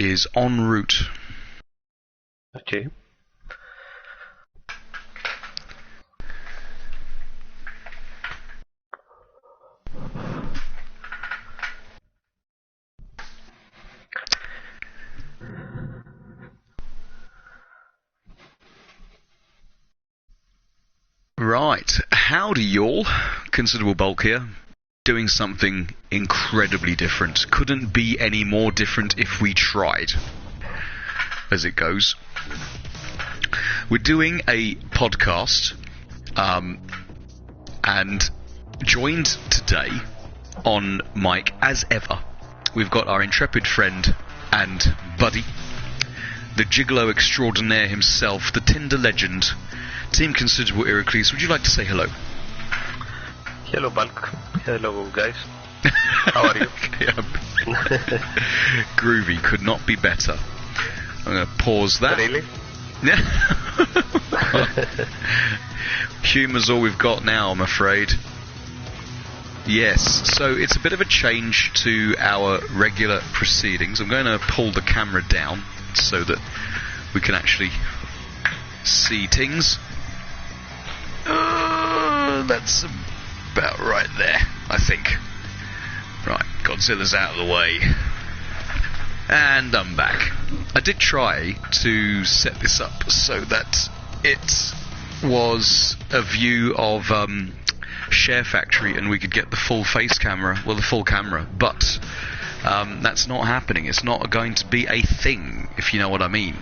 is en route. Okay. Right, howdy y'all. Considerable Bulk here. Doing something incredibly different. Couldn't be any more different if we tried, as it goes. We're doing a podcast, and joined today on mic, as ever, we've got our intrepid friend and buddy, the gigolo extraordinaire himself, the Tinder legend, Team Considerable Iroquois. Would you like to say hello? Hello, Bulk. Hello, guys. How are you? Groovy, could not be better. I'm going to pause that. Really? Yeah. Humour's all we've got now, I'm afraid. Yes, so it's a bit of a change to our regular proceedings. I'm going to pull the camera down so that we can actually see things. That's about right there, I think. Right, Godzilla's out of the way. And I'm back. I did try to set this up so that it was a view of Share Factory and we could get the full face camera, well, the full camera, but that's not happening. It's not going to be a thing, if you know what I mean.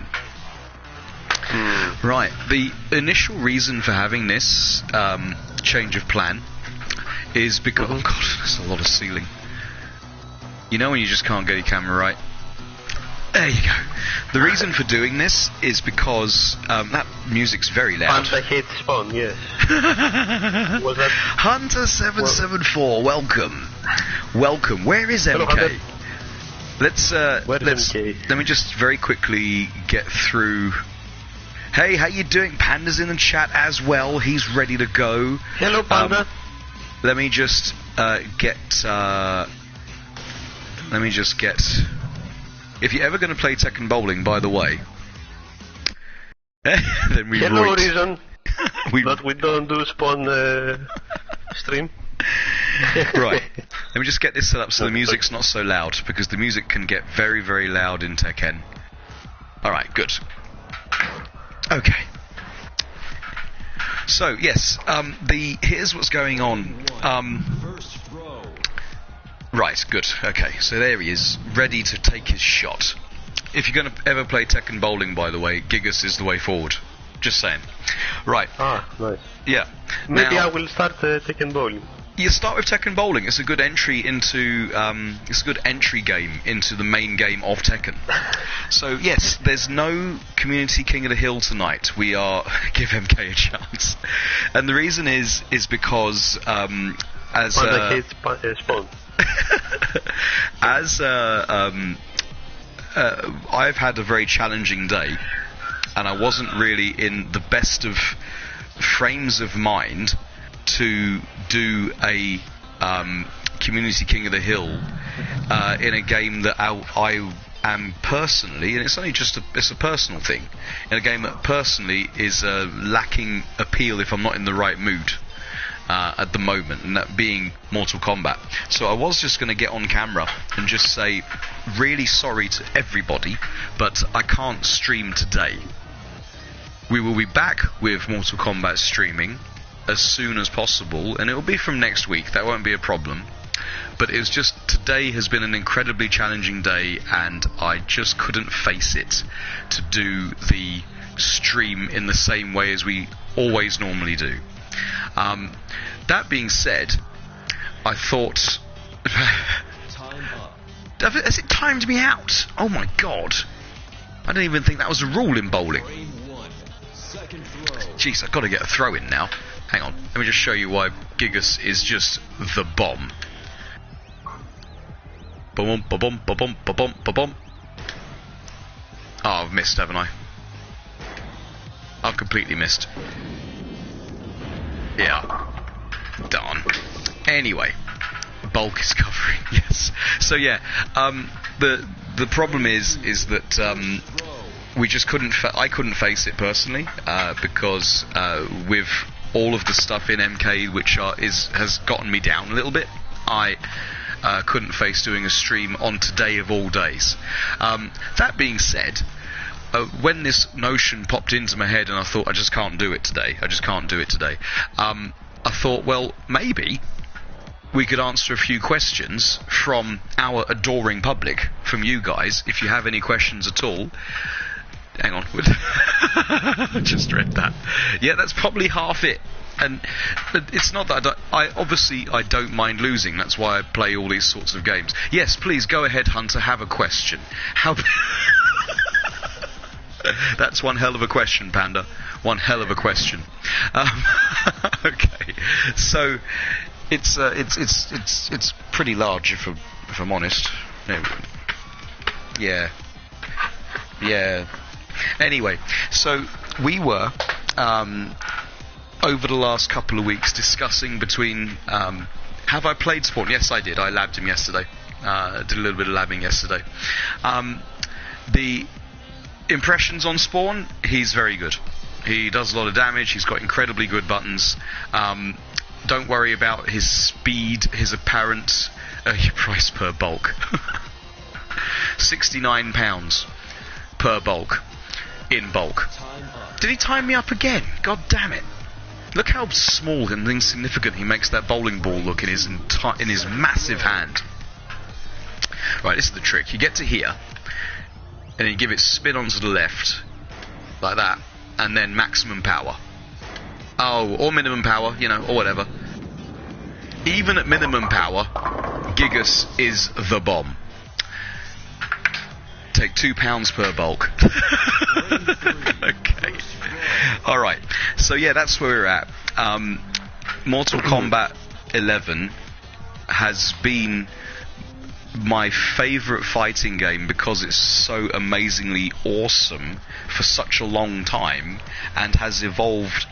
Right, the initial reason for having this change of plan is because... Oh god, there's a lot of ceiling. You know when you just can't get your camera right? There you go. The reason for doing this is because that music's very loud. Hunter hit spawn, yes. Was that... Hunter774, welcome. Welcome. Where is Hello, MK? Hunter. Let me just very quickly get through. Hey, how you doing? Panda's in the chat as well. He's ready to go. Hello, Panda. Let me just get. If you're ever going to play Tekken Bowling, by the way, then we. Hello, Reason. But we don't do spawn stream. Right. Let me just get this set up so the music's not so loud, because the music can get very, very loud in Tekken. Alright, good. Okay. So, yes, here's what's going on. Right, good. Okay, so there he is, ready to take his shot. If you're going to ever play Tekken Bowling, by the way, Gigas is the way forward. Just saying. Right. Ah, nice. Yeah. Maybe now, I will start Tekken Bowling. You start with Tekken Bowling. It's a good entry into it's a good entry game into the main game of Tekken. So yes, there's no Community King of the Hill tonight. We are give MK a chance, and the reason is because as I've had a very challenging day, and I wasn't really in the best of frames of mind to do a Community King of the Hill in a game that I am personally, and it's only just it's a personal thing, in a game that personally is lacking appeal if I'm not in the right mood at the moment, and that being Mortal Kombat. So I was just going to get on camera and just say really sorry to everybody, but I can't stream today. We will be back with Mortal Kombat streaming as soon as possible, and it will be from next week. That won't be a problem. But it was just, today has been an incredibly challenging day, and I just couldn't face it to do the stream in the same way as we always normally do. That being said, I thought... Time up. Has it timed me out? Oh my god. I didn't even think that was a rule in bowling. Frame one. Second throw. Jeez, I've got to get a throw in now. Hang on, let me just show you why Gigas is just the bomb. Ba-bum, ba-bum, ba-bum, ba-bum, ba-bum. Oh, I've missed, haven't I? I've completely missed. Yeah. Darn. Anyway, Bulk is covering, yes. So yeah, the the problem is that we just couldn't. I couldn't face it personally because with all of the stuff in MK which has gotten me down a little bit. I couldn't face doing a stream on today of all days. That being said, when this notion popped into my head and I thought I just can't do it today. I thought, well, maybe we could answer a few questions from our adoring public, from you guys, if you have any questions at all. Hang on. I just read that. Yeah, that's probably half it. And it's not that I don't mind losing. That's why I play all these sorts of games. Yes, please go ahead, Hunter. Have a question. That's one hell of a question, Panda. One hell of a question. Okay, so it's pretty large if I'm honest. Yeah. Anyway, so we were over the last couple of weeks discussing between. Have I played Spawn? Yes, I did. I labbed him yesterday. Did a little bit of labbing yesterday. The impressions on Spawn, he's very good. He does a lot of damage. He's got incredibly good buttons. Don't worry about his speed, his apparent price per bulk. £69 per bulk. In bulk. Did he time me up again? God damn it. Look how small and insignificant he makes that bowling ball look in his massive hand. Right, this is the trick. You get to here, and then you give it spin onto the left, like that, and then maximum power. Oh, or minimum power, or whatever. Even at minimum power, Gigas is the bomb. Take £2 per bulk. Okay. Alright. So yeah, that's where we're at. Mortal Kombat 11 has been my favourite fighting game because it's so amazingly awesome for such a long time, and has evolved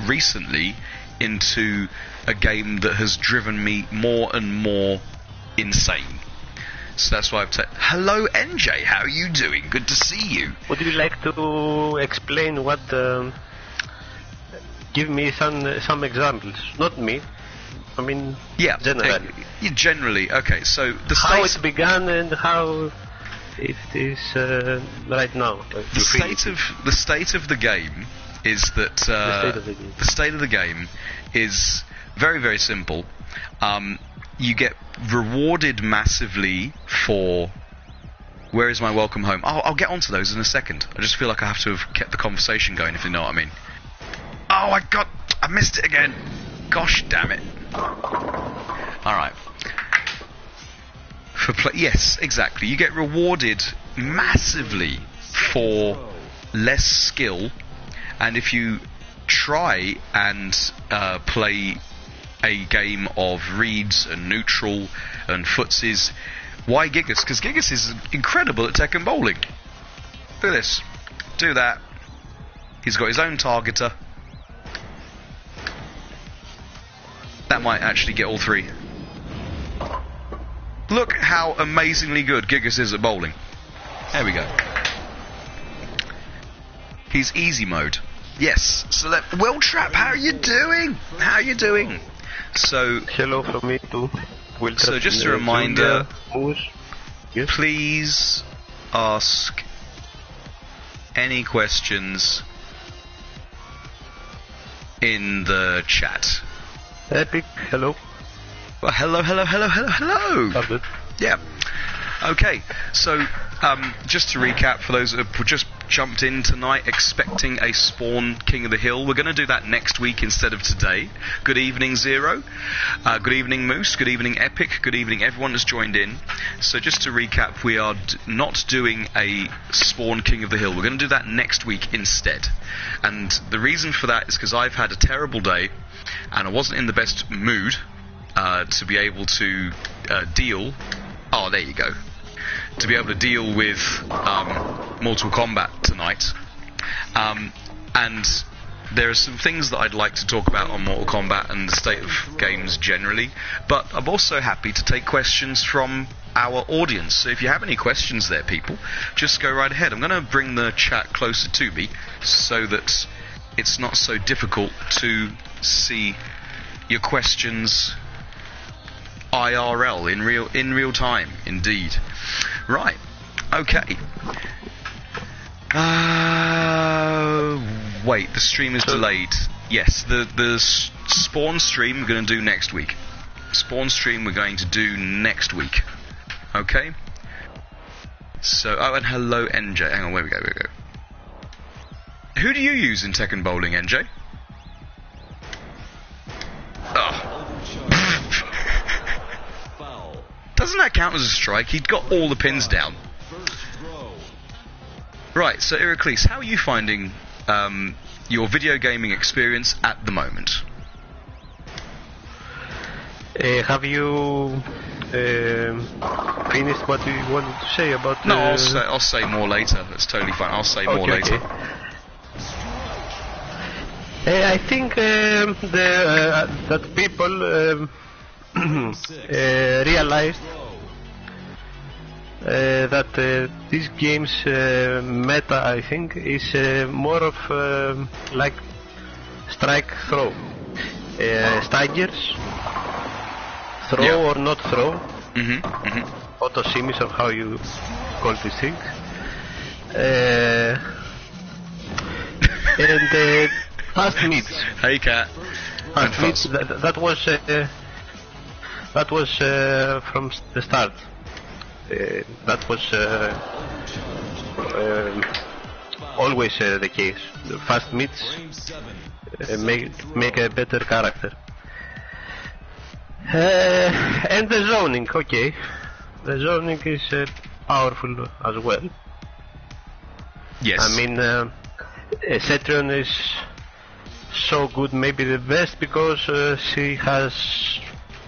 recently into a game that has driven me more and more insane. So that's why I've Hello NJ, how are you doing? Good to see you. Would you like to explain what give me some examples? Not me. I mean, generally. Generally, okay. So how it began and how it is right now. The state of the game is that the state of the game is very, very simple. You get rewarded massively for. Where is my welcome home? I'll get onto those in a second. I just feel like I have to have kept the conversation going, if you know what I mean. Oh, I missed it again. Gosh damn it. Alright. Yes, exactly. You get rewarded massively for less skill, and if you try and play a game of reads and neutral and footsies. Why Gigas? Because Gigas is incredible at Tekken bowling. Look at this. Do that. He's got his own targeter. That might actually get all three. Look how amazingly good Gigas is at bowling. There we go. He's easy mode. Yes. So Willtrap, how are you doing? How are you doing? So hello from me too. So just a reminder, please ask any questions in the chat. Epic, hello. Well, hello. Yeah. Okay, so just to recap, for those that have just jumped in tonight expecting a Spawn King of the Hill, we're going to do that next week instead of today. Good evening, Zero. Good evening, Moose. Good evening, Epic. Good evening, everyone that's joined in. So just to recap, we are not doing a Spawn King of the Hill. We're going to do that next week instead. And the reason for that is because I've had a terrible day, and I wasn't in the best mood to be able to deal... Oh, there you go. To be able to deal with Mortal Kombat tonight. And there are some things that I'd like to talk about on Mortal Kombat and the state of games generally, but I'm also happy to take questions from our audience. So if you have any questions there, people, just go right ahead. I'm going to bring the chat closer to me so that it's not so difficult to see your questions IRL, in real time, indeed. Right, okay. Wait, the stream is delayed. Yes, the Spawn stream we're going to do next week. Spawn stream we're going to do next week. Okay? So, oh, and hello, NJ. Hang on, where we go. Who do you use in Tekken Bowling, NJ? Oh. Doesn't that count as a strike? He'd got all the pins down. Right, so Iraklis, how are you finding your video gaming experience at the moment? Have you finished what you wanted to say about? No, I'll say more later. That's totally fine. I'll say more later. I think that people realized that this game's meta, I think, is more of like strike throw, staggers, throw or not throw, auto simis or how you call these things, and fast meets. Hey, Cat. Fast meets. That was from the start. That was always the case. The fast meets make a better character. And the zoning, okay. The zoning is powerful as well. Yes. I mean, Cetrion is so good, maybe the best, because she has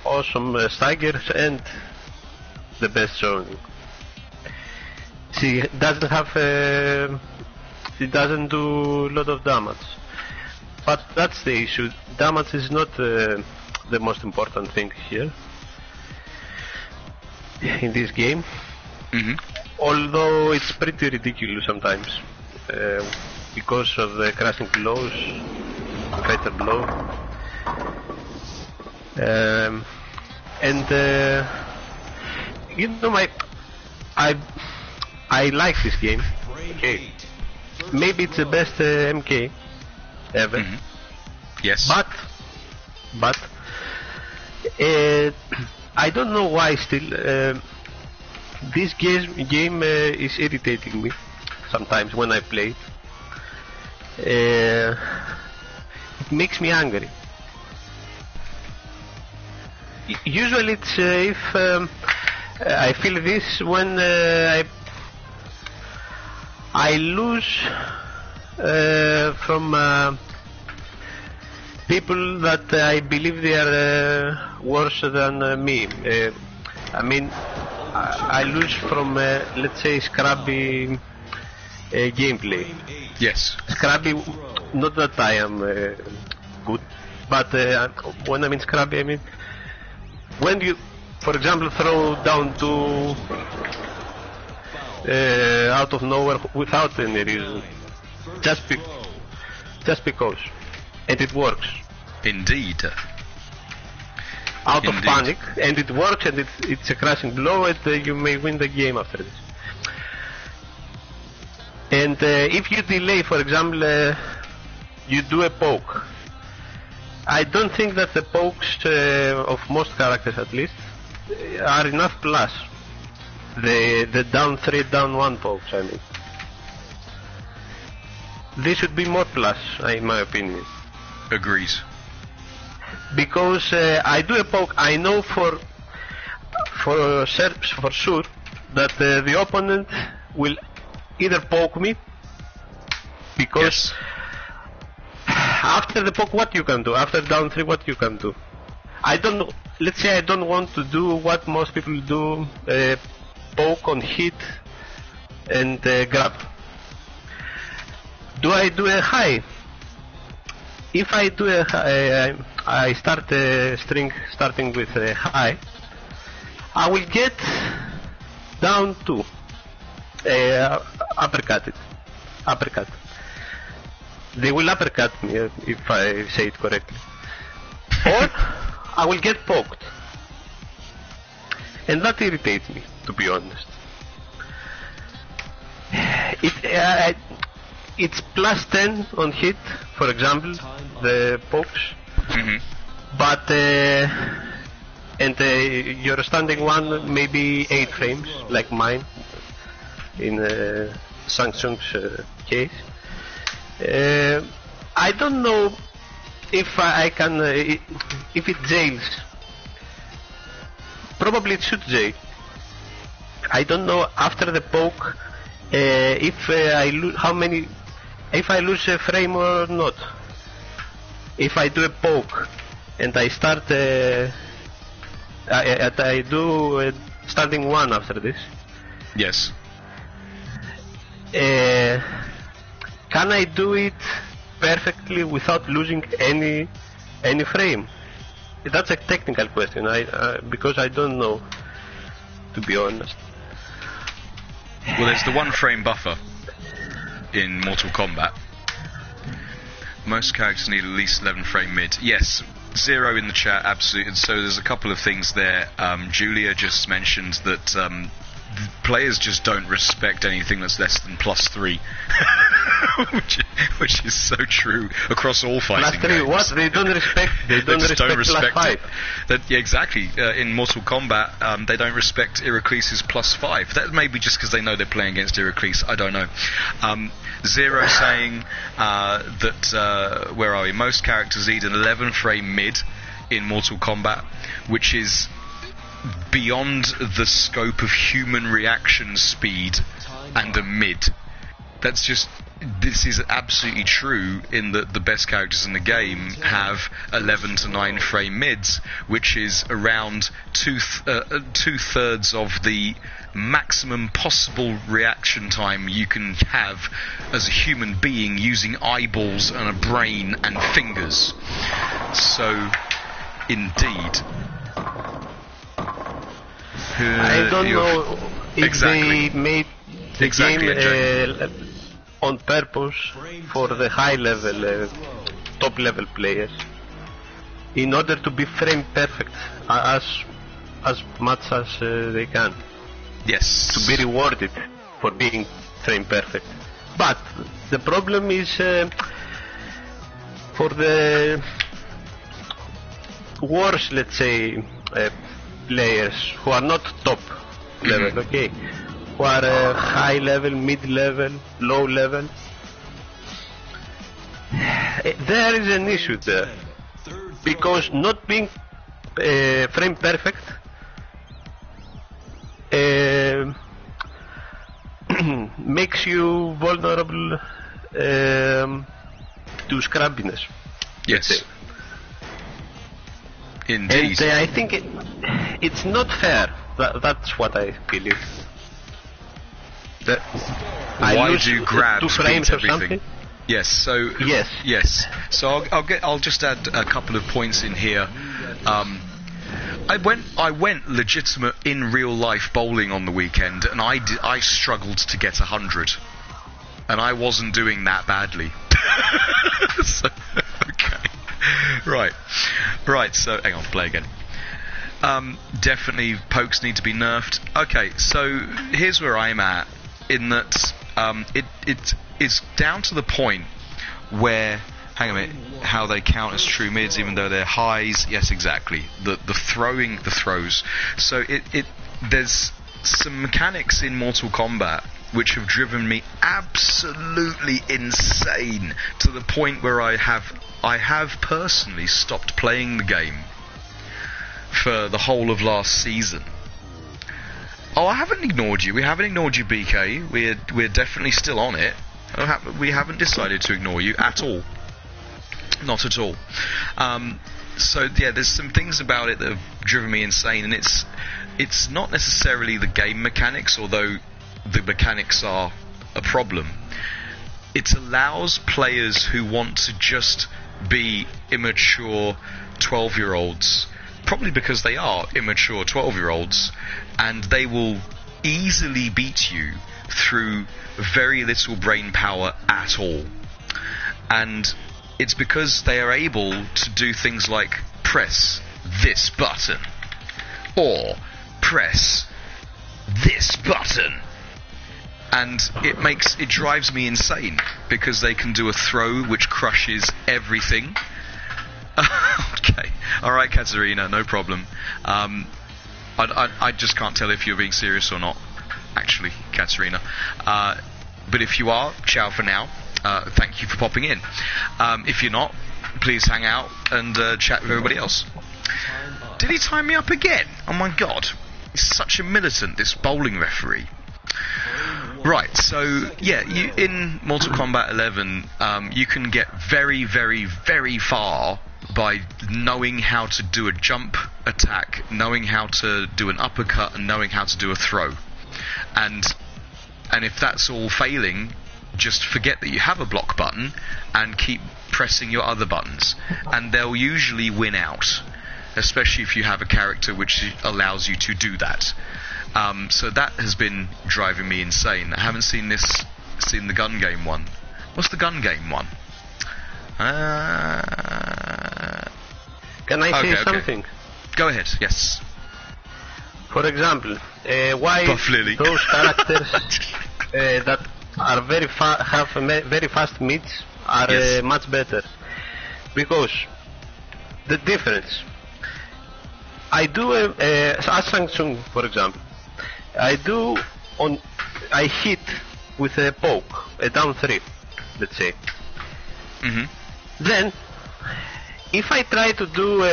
awesome staggers and the best zoning. She doesn't have, she doesn't do a lot of damage, but that's the issue. Damage is not the most important thing here in this game. Although it's pretty ridiculous sometimes because of the crashing blows, fatal blow, and you know, I like this game. Okay. Maybe it's the best MK ever. Yes. But I don't know why still this game is irritating me sometimes when I play it. It makes me angry. Usually it's if I feel this when I lose from people that I believe they are worse than me. I mean, I lose from let's say scrappy gameplay. Yes. Scrappy, not that I am good, but when I mean scrappy, I mean when you, for example, throw down to out of nowhere without any reason, just because, and it works. Indeed. Out of panic, and it works, and it's a crashing blow, and you may win the game after this. And if you delay, for example, you do a poke. I don't think that the pokes of most characters, at least, are enough plus. The down 3, down 1 pokes, I mean. They should be more plus, in my opinion. Agrees. Because I do a poke, I know for sure that the opponent will either poke me, because after the poke, what you can do? After down 3, what you can do? I don't know. Let's say I don't want to do what most people do, poke on hit and grab. Do I do a high? If I do a high, I start a string starting with a high, I will get down 2. Uppercut. They will uppercut me if I say it correctly. Or I will get poked. And that irritates me, to be honest. It's plus 10 on hit, for example, the pokes. Mm-hmm. But your standing one maybe 8 frames, like mine, in Samsung's case. I don't know if I can, if it jails. Probably it should jail. I don't know after the poke if I lose a frame or not. If I do a poke and I start, I do standing one after this. Yes. Can I do it perfectly without losing any frame? That's a technical question. Because I don't know, to be honest. Well, there's the 1 frame buffer in Mortal Kombat. Most characters need at least 11 frame mid. Yes, 0 in the chat, absolutely. And so there's a couple of things there. Julia just mentioned that players just don't respect anything that's less than +3, which is so true across all fighting +3, games. what? They don't respect. They don't respect +5. Yeah, exactly. In Mortal Kombat, they don't respect Iraklis' +5. That may be just because they know they're playing against Iraklis. I don't know. 0 saying that where are we? Most characters need an 11 frame mid in Mortal Kombat, which is beyond the scope of human reaction speed and a mid. This is absolutely true in that the best characters in the game have 11 to 9 frame mids, which is around two-thirds of the maximum possible reaction time you can have as a human being using eyeballs and a brain and fingers. So, indeed. I don't know if they made the game on purpose for the high level, top level players, in order to be frame perfect as much as they can. Yes. To be rewarded for being frame perfect. But the problem is for the worse, let's say, players who are not top level, okay, who are high level, mid level, low level. There is an issue there, because not being frame perfect makes you vulnerable to scrappiness. Yes. Indeed. And I think it's not fair. That's what I believe. Why do grabs 2 frames beat or everything? something? Yes. So yes. So I'll just add a couple of points in here. I went legitimate in real life bowling on the weekend, and I struggled to get 100, and I wasn't doing that badly. So, okay. Right. So hang on, play again. Definitely pokes need to be nerfed. Okay, so here's where I'm at, in that it is down to the point where, hang on a minute, how they count as true mids even though they're highs. Yes, exactly. The throws. So there's some mechanics in Mortal Kombat which have driven me absolutely insane, to the point where I have personally stopped playing the game for the whole of last season. Oh, I haven't ignored you. We haven't ignored you, BK. We're definitely still on it. We haven't decided to ignore you at all. Not at all. So yeah, there's some things about it that have driven me insane, and it's not necessarily the game mechanics, although the mechanics are a problem. It allows players who want to just be immature 12-year-olds, probably because they are immature 12-year-olds, and they will easily beat you through very little brain power at all. And it's because they are able to do things like press this button or press this button, and it drives me insane because they can do a throw which crushes everything. Okay, all right, Katarina, no problem. I just can't tell if you're being serious or not, actually, Katarina. But if you are, ciao for now. Thank you for popping in. If you're not, please hang out and chat with everybody else. Did he tie me up again? Oh my god. He's such a militant, this bowling referee. Right, so yeah, in Mortal Kombat 11, you can get very, very, very far by knowing how to do a jump attack, knowing how to do an uppercut, and knowing how to do a throw. And if that's all failing, just forget that you have a block button and keep pressing your other buttons, and they'll usually win out, especially if you have a character which allows you to do that. So that has been driving me insane. I haven't seen the gun game one. What's the gun game one? Can I say something? Go ahead, yes. For example, why Buff Lily. those characters that are have very fast mids are Yes. much better? Because the difference, I do as Shang Tsung, for example, I hit with a poke, a down 3, let's say. Mm-hmm. Then, if I try to do,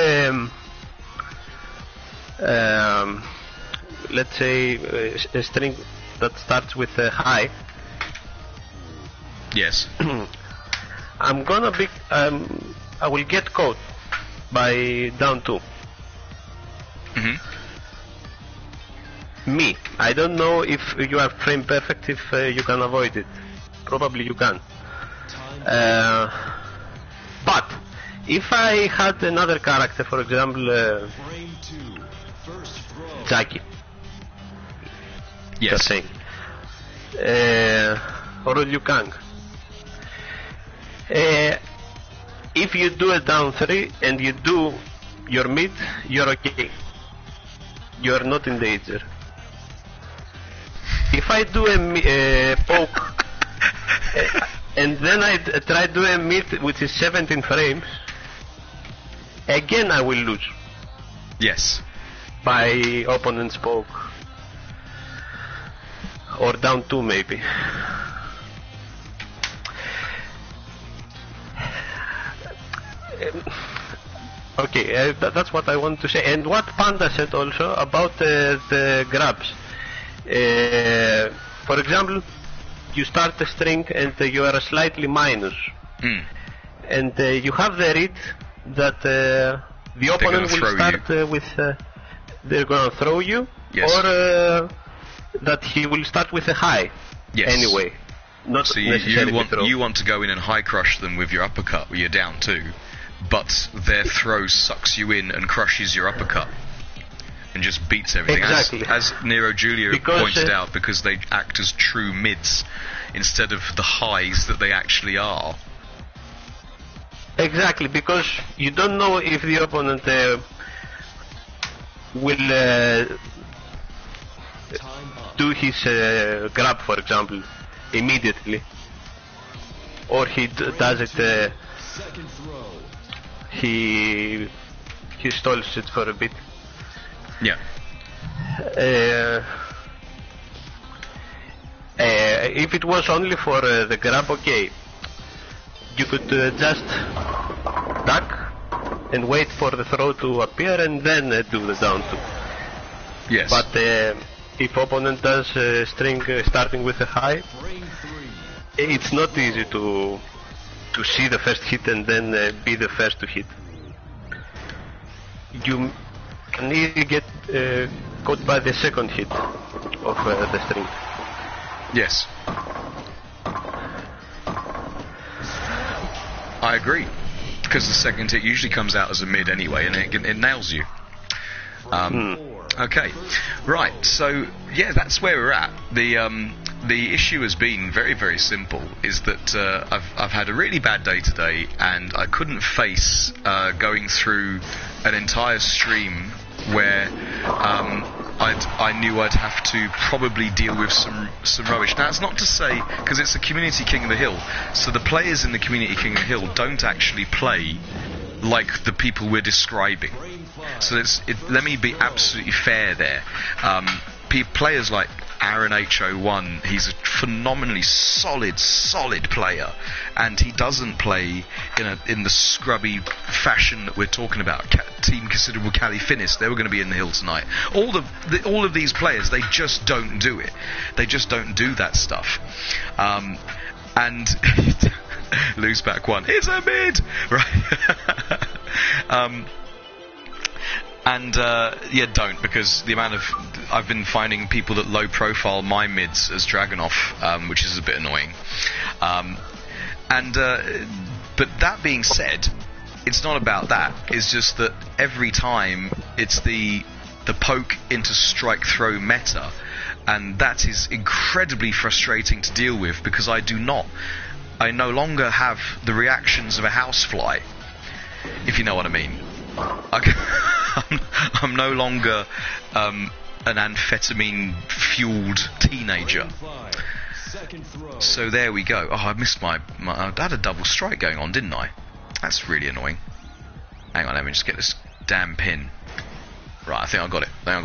let's say, a string that starts with a high, Yes. I'm gonna be, I will get caught by down 2. Mm-hmm. Me, I don't know if you are frame perfect, if you can avoid it. Probably you can. But if I had another character, for example, Frame 2. First throw. Jackie, Yes. just saying, or Liu Kang. If you do a down 3 and you do your mid, you're okay. You're not in danger. If I do a poke and then I try to do a mid which is 17 frames, again I will lose Yes. by opponent's poke. Or down 2 maybe. Okay, that's what I want to say. And what Panda said also about the grabs. For example, you start a string and you are slightly minus. Mm. And you have the read that the opponent will start with... they're going to throw you. Yes. Or that he will start with a high. Yes. Anyway. Not So necessarily throw. you want to go in and high crush them with your uppercut where you're down 2, but their throw sucks you in and crushes your uppercut and just beats everything. Exactly. As Nero Julia Because, pointed out, because they act as true mids instead of the highs that they actually are. Exactly, because you don't know if the opponent will Time up. do his grab, for example, immediately, or he does it. Second throw. He stalls it for a bit. Yeah. If it was only for the grab, okay, you could just duck and wait for the throw to appear and then do the down 2. Yes. But if opponent does string starting with a high, Frame 3. it's not easy to see the first hit and then be the first to hit. You can easily get caught by the second hit of the string. Yes. I agree. Because the second hit usually comes out as a mid anyway, and it nails you. Okay, right. So yeah, that's where we're at. The issue has been very, very simple. Is that I've had a really bad day today, and I couldn't face going through an entire stream where I knew I'd have to probably deal with some rubbish. Now, it's not to say, because it's a Community King of the Hill, so the players in the Community King of the Hill don't actually play like the people we're describing. So let me be absolutely fair there. Players like Aaron H01, he's a phenomenally solid player, and he doesn't play in the scrubby fashion that we're talking about. Team Considerable Cali Finis, they were going to be in the hill tonight. All of these players, they just don't do it. They just don't do that stuff. And lose back one. It's a mid, right? Don't, because the amount of I've been finding people that low profile my mids as Dragunov, which is a bit annoying. But that being said, it's not about that. It's just that every time it's the poke into strike throw meta, and that is incredibly frustrating to deal with, because I no longer have the reactions of a housefly, if you know what I mean. I'm no longer an amphetamine-fueled teenager. So there we go. Oh, I missed I had a double strike going on, didn't I? That's really annoying. Hang on, let me just get this damn pin. Right, I think I got it. I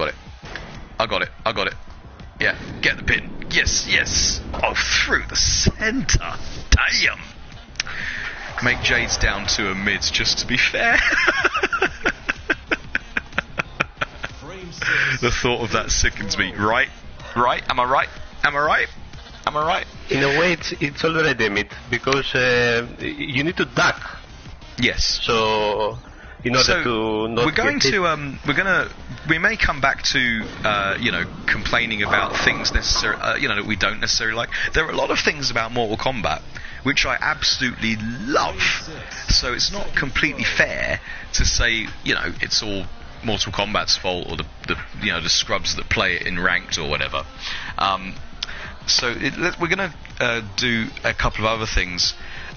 got it. Yeah, get the pin. Yes. Oh, through the centre. Damn. Make Jade's down to a mid, just to be fair. The thought of that sickens me. Right? Am I right? In a way, it's already a mid, because you need to duck. Yes. So in order to not we may come back to complaining about things that we don't necessarily like. There are a lot of things about Mortal Kombat which I absolutely love. So it's not completely fair to say it's all Mortal Kombat's fault, or the scrubs that play it in ranked or whatever. We're going to do a couple of other things.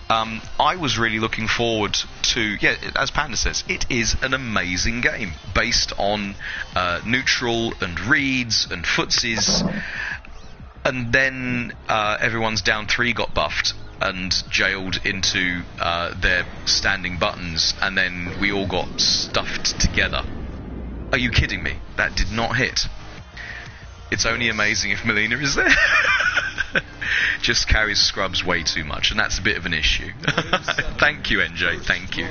I was really looking forward to, as Panda says, it is an amazing game based on neutral and reads and footsies, and then everyone's down 3 got buffed and jailed into their standing buttons, and then we all got stuffed together. Are you kidding me? That did not hit. It's only amazing if Melina is there. Just carries scrubs way too much, and that's a bit of an issue. Thank you, NJ. Thank you.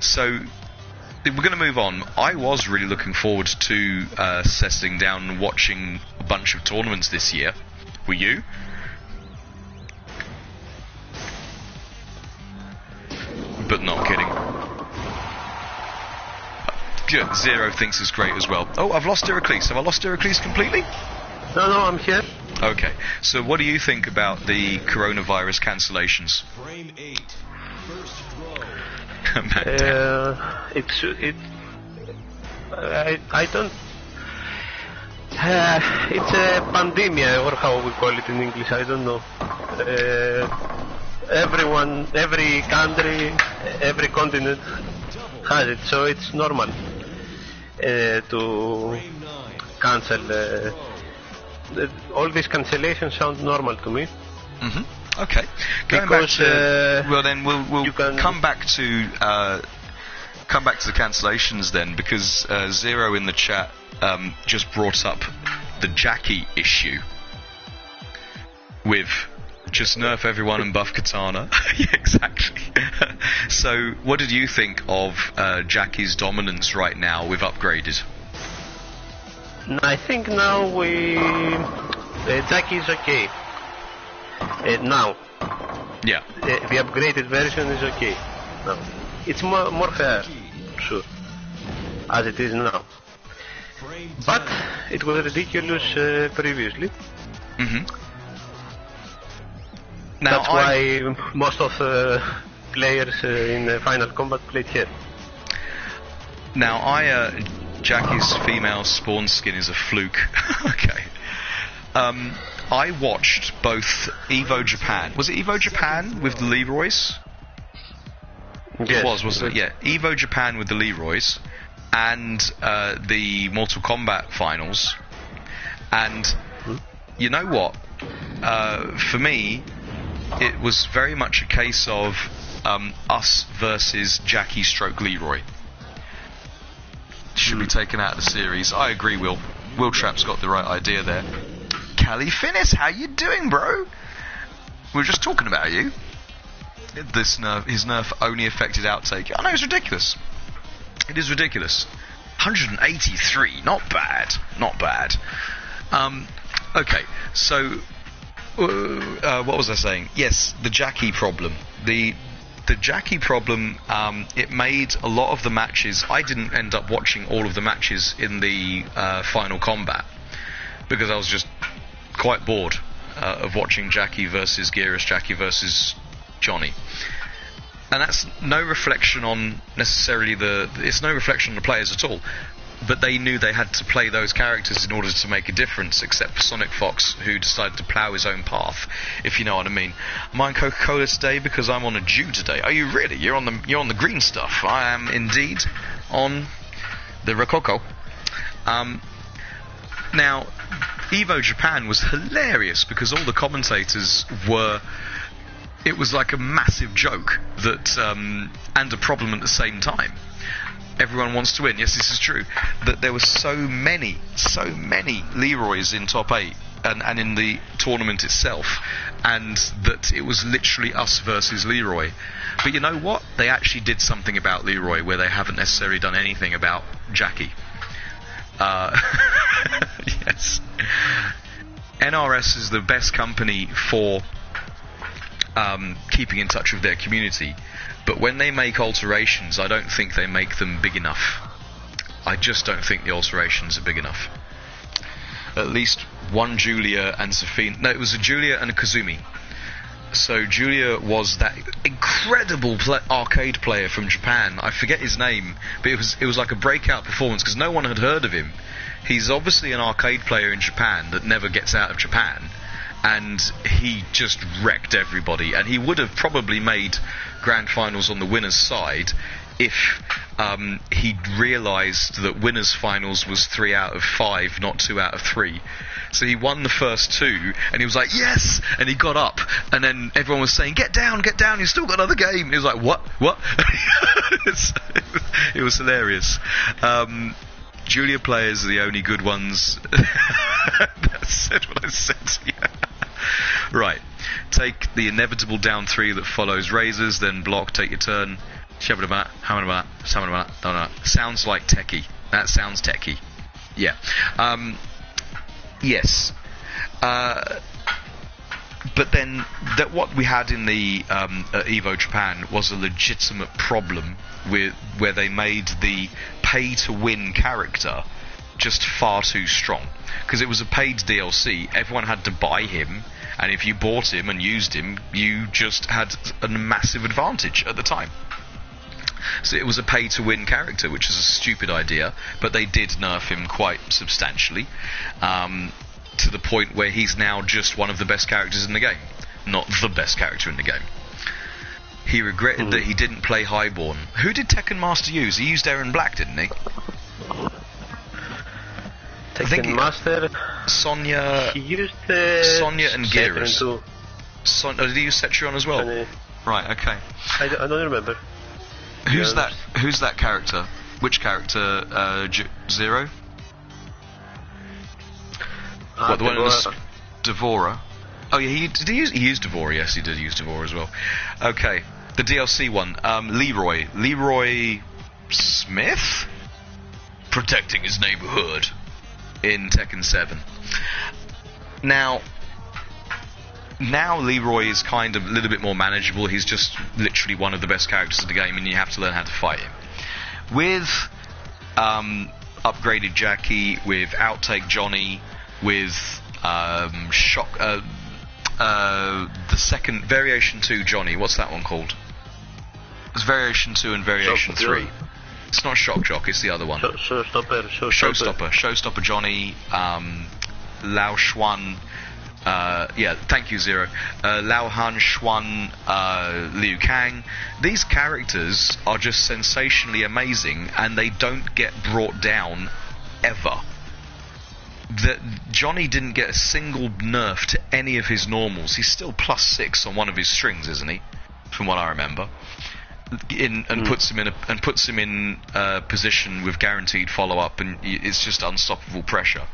So we're going to move on. I was really looking forward to settling down and watching a bunch of tournaments this year. Were you? But not kidding. Good. Zero thinks it's great as well. Oh, I've lost Heracles. Have I lost Heracles completely? No, I'm here. Okay. So what do you think about the coronavirus cancellations? Frame 8. First throw. I don't. It's a pandemia, or how we call it in English. I don't know. Everyone, every country, every continent has it, so it's normal to cancel. All these cancellations sound normal to me. Mm-hmm. Okay. Going back to, well, then we'll come back to the cancellations then, because Zero in the chat just brought up the Jackie issue with just nerf everyone and buff Katana. Yeah, exactly. So, what did you think of Jackie's dominance right now with upgraded? I think now Jackie is okay. Now. Yeah. The upgraded version is okay. Now. It's more fair, sure, as it is now. But it was ridiculous previously. Mm-hmm. Now that's why most of the players in Final Combat played here. Now Jackie's female spawn skin is a fluke. Okay. I watched both Evo Japan. Was it Evo Japan with the Leroys? Yes. It was, wasn't it? Yeah. Evo Japan with the Leroys and the Mortal Kombat finals. And you know what? For me, it was very much a case of us versus Jackie stroke Leroy. Should be taken out of the series. I agree, Will. Will Trapp's got the right idea there. Callie Finnis, how you doing, bro? We were just talking about you. His nerf only affected outtake. I know, it's ridiculous. It is ridiculous. 183, not bad. Not bad. Okay, so what was I saying? Yes, the Jackie problem. The Jackie problem, it made a lot of the matches. I didn't end up watching all of the matches in the final combat because I was just quite bored of watching Jackie versus Geras, Jackie versus Johnny. And that's no reflection on necessarily it's no reflection on the players at all. But they knew they had to play those characters in order to make a difference, except for Sonic Fox, who decided to plough his own path, if you know what I mean. Am I on Coca-Cola today because I'm on a Jew today? Are you really? You're on the green stuff. I am indeed on the Rococo. Now, Evo Japan was hilarious because all the commentators were... It was like a massive joke that and a problem at the same time. Everyone wants to win. Yes, this is true. That there were so many Leroys in top 8 and in the tournament itself, and that it was literally us versus Leroy. But you know what? They actually did something about Leroy where they haven't necessarily done anything about Jackie. Yes. NRS is the best company for keeping in touch with their community, but when they make alterations, I don't think they make them big enough. I just don't think the alterations are big enough. At least one Julia and Sophie. No, it was a Julia and a Kazumi. So Julia was that incredible arcade player from Japan. I forget his name, but it was like a breakout performance because no one had heard of him. He's obviously an arcade player in Japan that never gets out of Japan. And he just wrecked everybody, and he would have probably made grand finals on the winners' side if he'd realised that winners' finals was 3 out of 5, not 2 out of 3. So he won the first 2, and he was like, yes! And he got up, and then everyone was saying, get down, you've still got another game. And he was like, what? It was hilarious. Julia players are the only good ones. That said what I said to you. Right. Take the inevitable down 3 that follows razors, then block, take your turn. Sounds like techie. That sounds techie. Yeah. Yes. But then what we had in the Evo Japan was a legitimate problem where they made the pay-to-win character just far too strong. Because it was a paid DLC, everyone had to buy him, and if you bought him and used him, you just had a massive advantage at the time. So it was a pay-to-win character, which is a stupid idea, but they did nerf him quite substantially, to the point where he's now just one of the best characters in the game. Not the best character in the game. He regretted that he didn't play Highborn. Who did Tekken Master use? He used Aaron Black, didn't he? Tekken Master... Sonya... He used... Sonya and Geras. Did he use Setron as well? Right, okay. I don't remember. Who's that character? Which character? Zero? The one in the Devora. Oh yeah, he used Devora. Yes, he did use Devora as well. Okay, the DLC one. Leroy Smith, protecting his neighborhood in Tekken 7. Now Leroy is kind of a little bit more manageable. He's just literally one of the best characters in the game, and you have to learn how to fight him. With upgraded Jackie, with outtake Johnny, with the second Variation 2 Johnny. What's that one called? There's Variation 2 and Variation 3. It's not Shock Jock, it's the other one. Showstopper Johnny, Lao Xuan, thank you, Zero. Lao Han Xuan, Liu Kang. These characters are just sensationally amazing, and they don't get brought down ever. Johnny didn't get a single nerf to any of his normals. He's still +6 on one of his strings, isn't he? From what I remember. Puts him in a position with guaranteed follow-up, and it's just unstoppable pressure.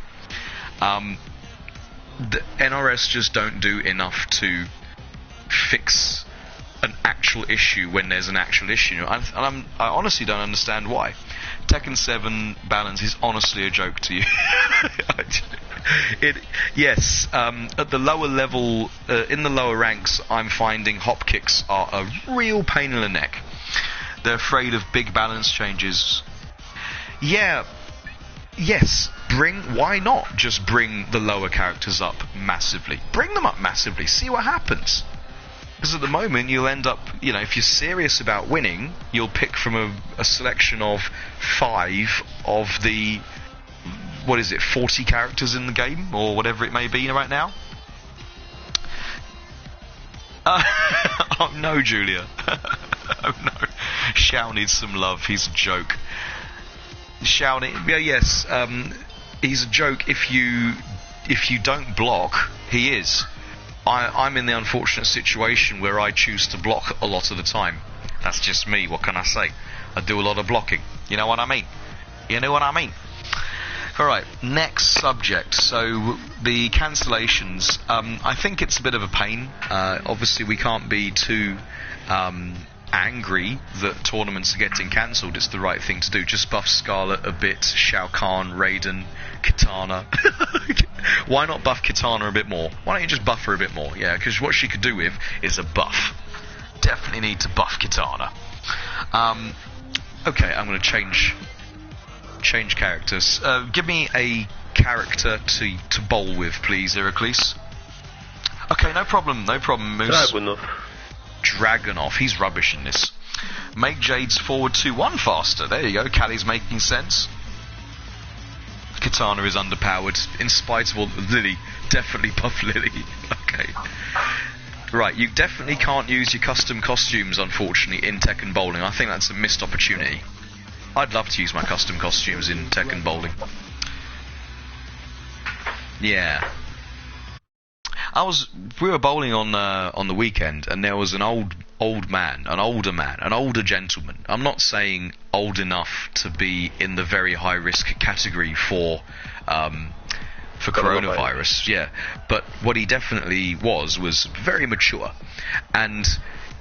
The NRS just don't do enough to fix an actual issue when there's an actual issue. I honestly don't understand why. Tekken 7 balance is honestly a joke to you. Yes, at the lower level, in the lower ranks, I'm finding hop kicks are a real pain in the neck. They're afraid of big balance changes. Yeah, yes, why not just bring the lower characters up massively? Bring them up massively, see what happens. Because at the moment, you'll end up, if you're serious about winning, you'll pick from a selection of 5 of the, 40 characters in the game, or whatever it may be right now? Oh no, Julia. Oh no. Shao needs some love, he's a joke. Shao, yes, he's a joke if you don't block, he is. I'm in the unfortunate situation where I choose to block a lot of the time. That's just me, what can I say? I do a lot of blocking. You know what I mean? Alright, next subject. So, the cancellations. I think it's a bit of a pain. Obviously, we can't be too angry that tournaments are getting cancelled. It's the right thing to do. Just buff Scarlet a bit, Shao Kahn, Raiden, Kitana. Why not buff Kitana a bit more? Why don't you just buff her a bit more? Yeah, because what she could do with is a buff. Definitely need to buff Kitana. Okay, I'm going to change characters. Give me a character to bowl with, please, Heracles. Okay, no problem, Moose. Dragunov, he's rubbish in this. Make Jade's forward 2-1 faster. There you go, Callie's making sense. Kitana is underpowered, in spite of all. Lily, definitely buff Lily. Okay. Right, you definitely can't use your custom costumes, unfortunately, in Tekken Bowling. I think that's a missed opportunity. I'd love to use my custom costumes in Tekken Bowling. Yeah. We were bowling on the weekend, and there was an older gentleman. I'm not saying old enough to be in the very high risk category for coronavirus. Yeah, but what he definitely was very mature, and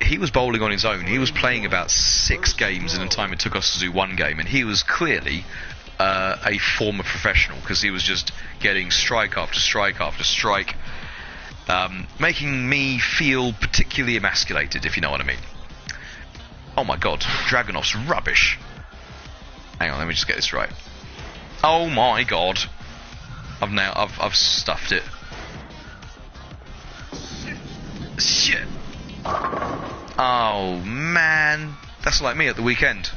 he was bowling on his own. He was playing about 6 games in the time it took us to do 1 game, and he was clearly a former professional, because he was just getting strike after strike after strike. Making me feel particularly emasculated, if you know what I mean. Oh my god, Dragunov's rubbish. Hang on, let me just get this right. Oh my god. I've stuffed it. Shit. Oh man. That's like me at the weekend.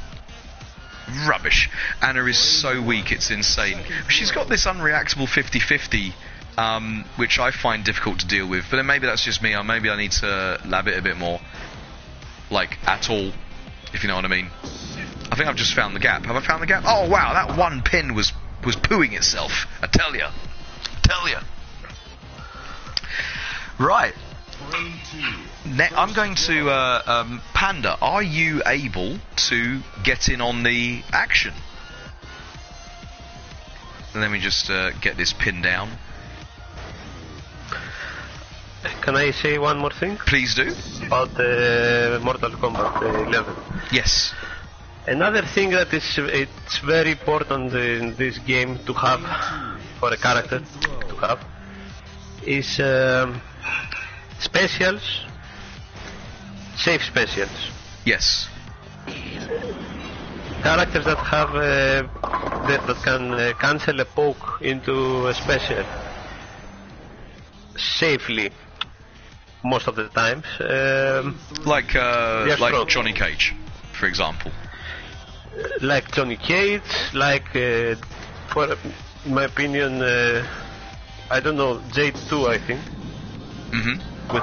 Rubbish. Anna is so weak, it's insane. She's got this unreactable 50-50, which I find difficult to deal with, but then maybe that's just me, or maybe I need to lab it a bit more. Like, at all, if you know what I mean. I think I've just found the gap. Have I found the gap? Oh wow, that one pin was pooing itself. I tell ya. Right. I'm going to, Panda, are you able to get in on the action? Let me just get this pin down. Can I say one more thing? Please do. About Mortal Kombat 11. Yes. Another thing that it's very important in this game to have, for a character to have, is specials, safe specials. Yes. Characters that have that can cancel a poke into a special safely most of the times. Like Johnny Cage, for example. like Johnny Cage, like for in my opinion, I don't know, J2 I think. With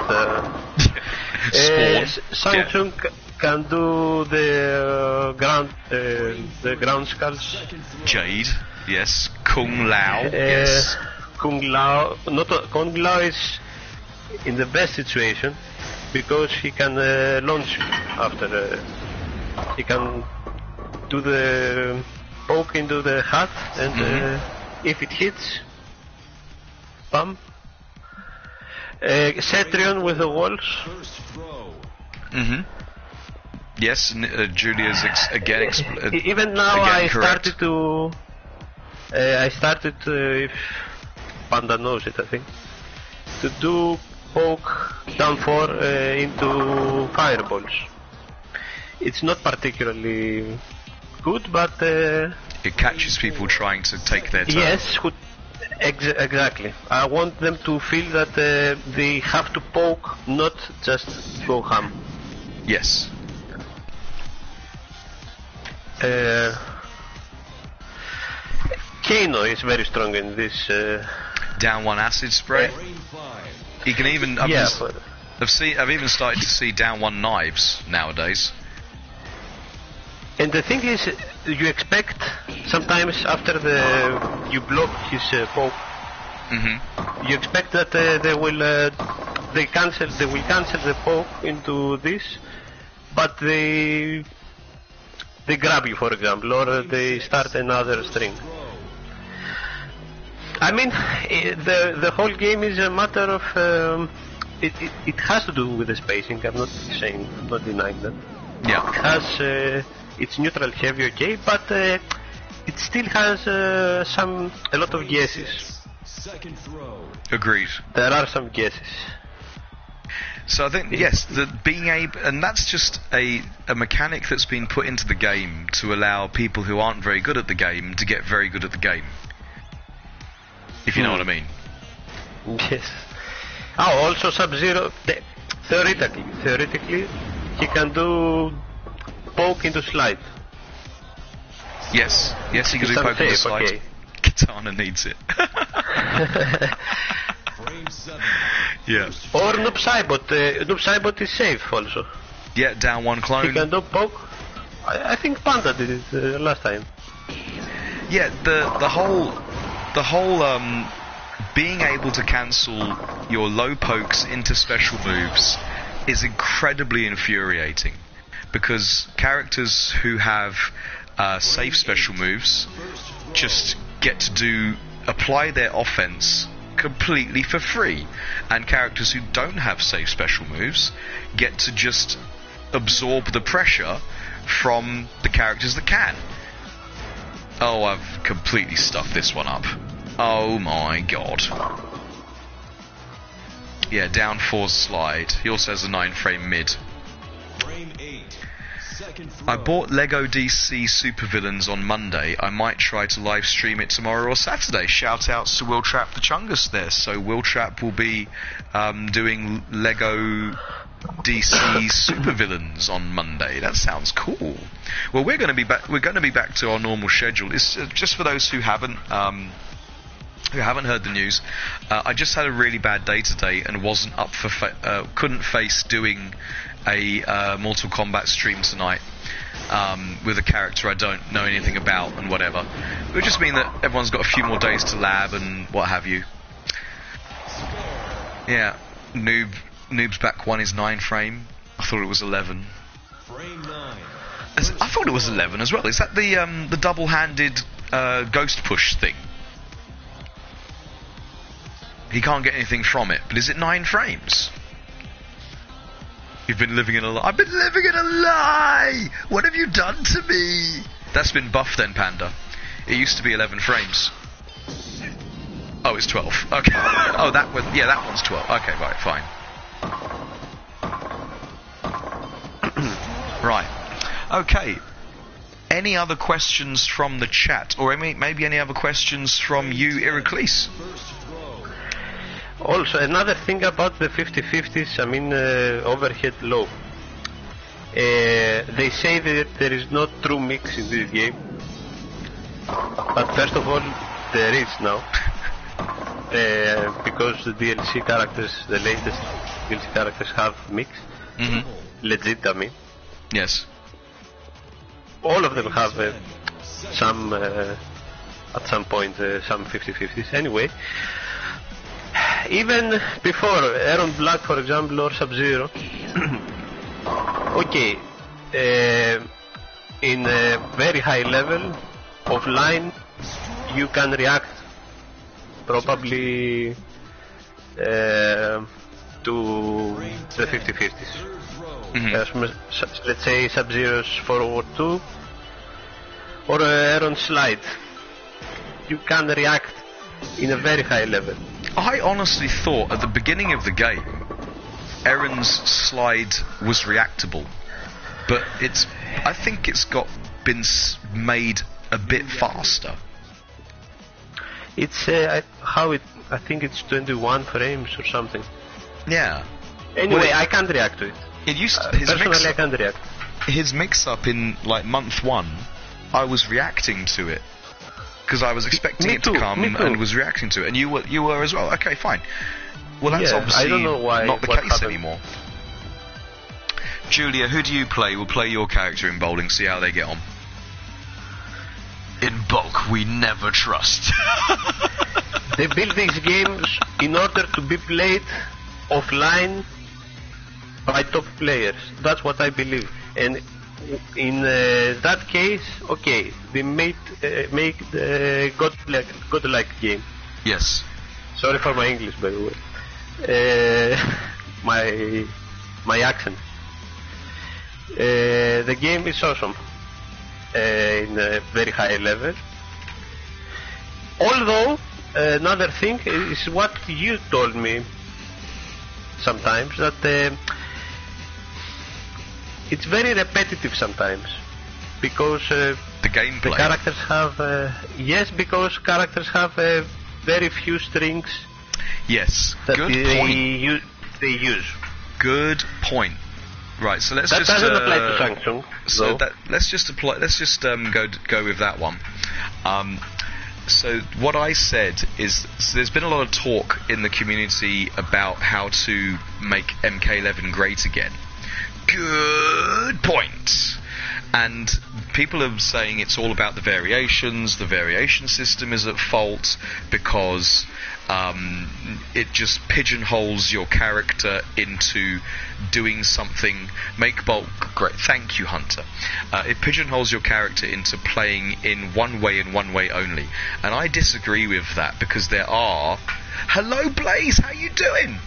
Spawn. Samsung can do the ground skulls. Jade, yes. Kung Lao, yes. Kung Lao, Kung Lao is in the best situation because he can launch after. He can do the poke into the hat and if it hits, bam. Cetrion with the walls. First throw. Yes, Julia's again. Even now, again I correct. started if Panda knows it, I think, to do poke down 4 into fireballs. It's not particularly good, but It catches people trying to take their turn. yes, exactly. I want them to feel that they have to poke, not just go ham. Yes. Kano is very strong in this. Down 1 acid spray. Frame 5. He can even. Yeah, I've even started to see down 1 knives nowadays. and the thing is, you expect sometimes after you block his poke, you expect that they will cancel the poke into this, but they grab you, for example, or they start another string. I mean, the whole game is a matter of it has to do with the spacing. I'm not denying that. Yeah. It has it's neutral heavy, okay, but it still has a lot of guesses. Second throw. Agreed. There are some guesses. So I think yes, being able, and that's just a mechanic that's been put into the game to allow people who aren't very good at the game to get very good at the game. If you know what I mean. Yes. Oh, also Sub-Zero, theoretically, he can do poke into slide. Yes, he can do It's poke on the unsafe, slide. okay. Katana needs it. Frame 7. Yeah. Or Noob Saibot. Noob Saibot is safe also. Yeah, down 1 He clone. can do poke. I think Panda did it last time. Yeah, the whole being able to cancel your low pokes into special moves is incredibly infuriating, because characters who have safe special moves just get to apply their offense completely for free, and characters who don't have safe special moves get to just absorb the pressure from the characters that can. Oh, I've completely stuffed this one up. Oh my god. Yeah, down 4 slide. He also has a 9 frame mid. Frame 8. Second throw. I bought Lego DC Supervillains on Monday. I might try to live stream it tomorrow or Saturday. Shout outs to Will Trap the Chungus there. So Will Trap will be doing Lego DC Supervillains on Monday. That sounds cool. Well, we're going to be back. We're going to be back to our normal schedule. It's just for those who haven't heard the news. I just had a really bad day today and wasn't up for couldn't face doing a Mortal Kombat stream tonight with a character I don't know anything about and whatever. It would just mean that everyone's got a few more days to lab and what have you. Yeah, Noob's back 1 is 9 frame. I thought it was 11. Frame 9. I thought it was 11 as well. Is that the double-handed ghost push thing? He can't get anything from it, but is it 9 frames? You've been living in a lie. I've been living in a lie! What have you done to me? That's been buffed then, Panda. It used to be 11 frames. Oh, it's 12. Okay. Oh, that one's 12. Okay, right, fine. Right. Okay. Any other questions from the chat? Or maybe any other questions from you, Iraklis? First throw. Also, another thing about the 50-50s, I mean overhead low. They say that there is no true mix in this game, but first of all, there is now. Because the DLC characters, the latest DLC characters have mix. Mm-hmm. Legit, I mean. Yes. All of them have some, at some point, some 50-50s. Anyway, even before Aaron Black, for example, or Sub-Zero, okay, in a very high level, offline, you can react probably to the 50-50s. Mm-hmm. Let's say Sub-Zero's forward 2 or Aaron's slide. You can react in a very high level. I honestly thought at the beginning of the game, Aaron's slide was reactable, but I think it's been made a bit faster. It's I think it's 21 frames or something. Yeah. Anyway, I can't react to it. It used Personally, I can't react. His mix-up in like month 1, I was reacting to it because I was expecting it to come and was reacting to it, and you were as well. Okay, fine. Well, that's obviously I don't know not the what case happened. anymore. Julia, who do you play? We'll play your character in bowling, see how they get on. In bulk, we never trust. They build these games in order to be played offline by top players. That's what I believe. And in that case, okay, they make the godlike game. Yes. Sorry for my English, by the way. My accent. The game is awesome in a very high level. Although another thing is what you told me sometimes, that it's very repetitive sometimes, because the gameplay. the characters have because characters have very few strings. Yes. That Good they point. use. Good point. Right, so let's That just doesn't apply to Samsung. so though. let's just go with that one. So what I said is, so there's been a lot of talk in the community about how to make MK11 great again. Good point. And people are saying it's all about the variations. The variation system is at fault because it just pigeonholes your character into doing something. Make bulk great. Thank you, Hunter. It pigeonholes your character into playing in one way and one way only. And I disagree with that, because there are... Hello, Blaze, how you doing?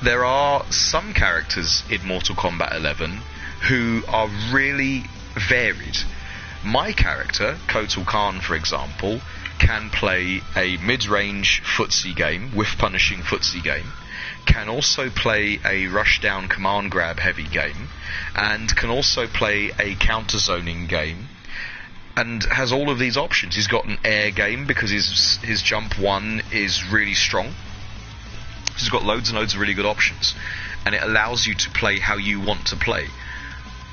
There are some characters in Mortal Kombat 11 who are really varied. My character, Kotal Khan, for example, can play a mid-range footsie game, whiff-punishing footsie game, can also play a rush-down command-grab heavy game, and can also play a counter-zoning game, and has all of these options. He's got an air game because his jump 1 is really strong. He's got loads and loads of really good options, and it allows you to play how you want to play.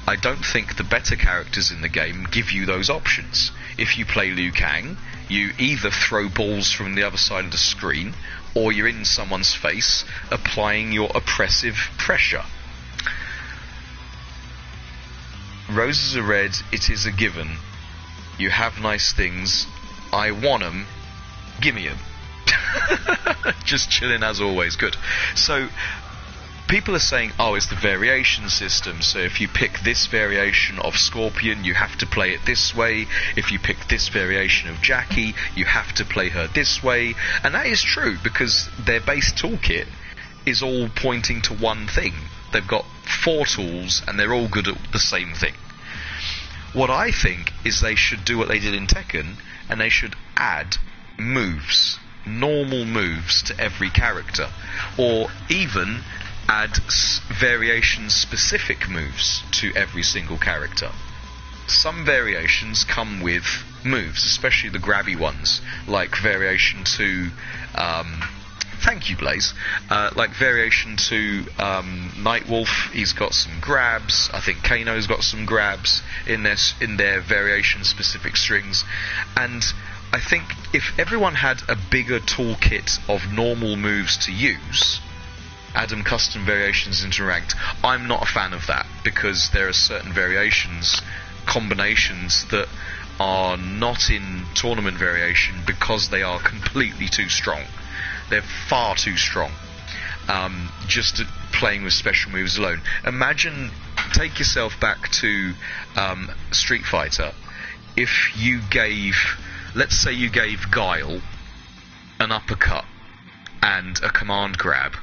I don't think the better characters in the game give you those options. If you play Liu Kang, you either throw balls from the other side of the screen, or you're in someone's face applying your oppressive pressure. Roses are red, it is a given. You have nice things, I want 'em, gimme 'em. Just chilling as always, good. So people are saying, oh, it's the variation system, so if you pick this variation of Scorpion, you have to play it this way. If you pick this variation of Jackie, you have to play her this way. And that is true, because their base toolkit is all pointing to one thing. They've got 4 tools, and they're all good at the same thing. What I think is they should do what they did in Tekken, and they should add moves, normal moves to every character, or even add variation-specific moves to every single character. Some variations come with moves, especially the grabby ones, like variation 2 Thank you, Blaze. Like variation to Nightwolf, he's got some grabs. I think Kano's got some grabs in their variation-specific strings. And I think if everyone had a bigger toolkit of normal moves to use, Adam custom variations into ranked, I'm not a fan of that, because there are certain variations, combinations that are not in tournament variation because they are completely too strong. They're far too strong. Just playing with special moves alone. Imagine, take yourself back to Street Fighter. If you gave, let's say you gave Guile an uppercut and a command grab,